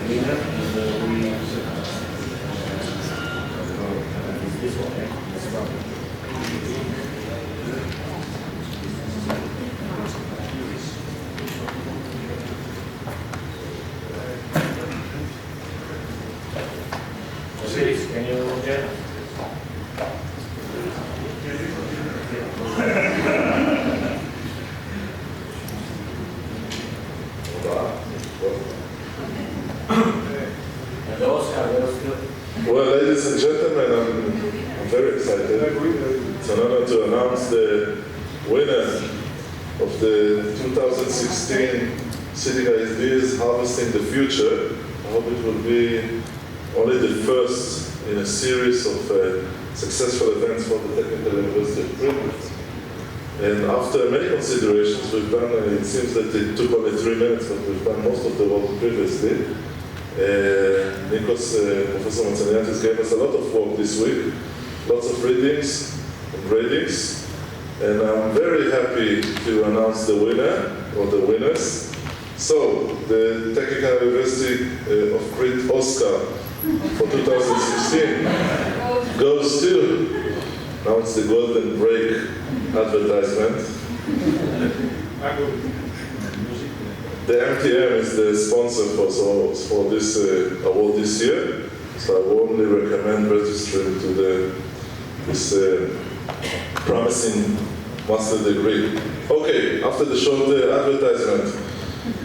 winner, and we this one, right? This one. Please, can you get? And the Oscar, that was good. Well, ladies and gentlemen, I'm very excited. It's an honor to announce the winner of the 2016 City Ideas Harvesting the Future. I hope it will be only the first in a series of successful events for the Technical University of Britain. And after many considerations, we've done, it seems that it took only 3 minutes, but we've done most of the work previously. Nikos, Professor Matsaniatis gave us a lot of work this week, lots of readings and gradings, and I'm very happy to announce the winner, or the winners. So, the Technical University of Crete Oscar for 2016 goes to, now it's the Golden Break advertisement. The MTM is the sponsor for this award this year, so I warmly recommend registering to this promising master degree. Okay, after the short advertisement,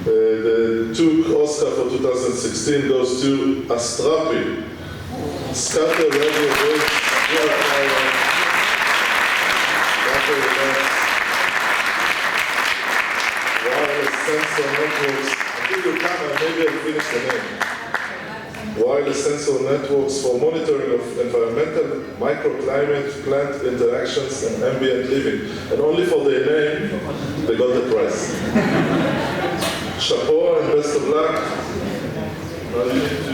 the TUC Oscar for 2016 goes to Astrapi. Scatter radio waves. Wireless sensor networks. I think you can, maybe I'll finish the name. Wireless sensor networks for monitoring of environmental, microclimate, plant interactions, and ambient living. And only for their name, they got the prize. Chapeau and best of luck. Now you need to...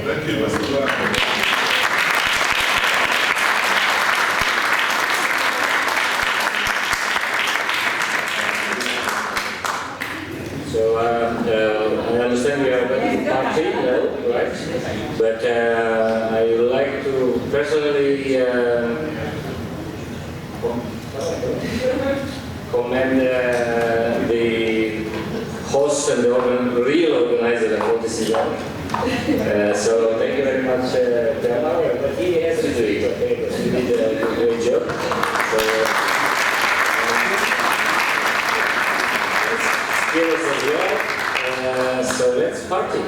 Thank you, Mr. Black. So I understand we are going to party now, right? But I would like to personally commend the host and the real organizer of this event. So thank you very much, Bernard. But he has to do it, okay? Because he did a great job. So, skills as well. So let's party.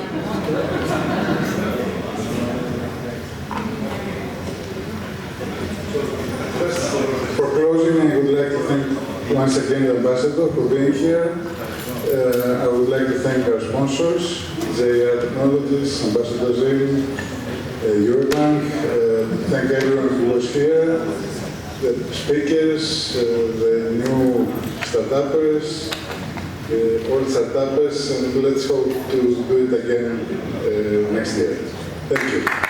For closing, I would like to thank once again the ambassador for being here. I would like to thank our sponsors, JR Technologies, Ambassador Zin, Eurobank. Thank everyone who was here, the speakers, the new startuppers, all startuppers, and let's hope to do it again next year. Thank you.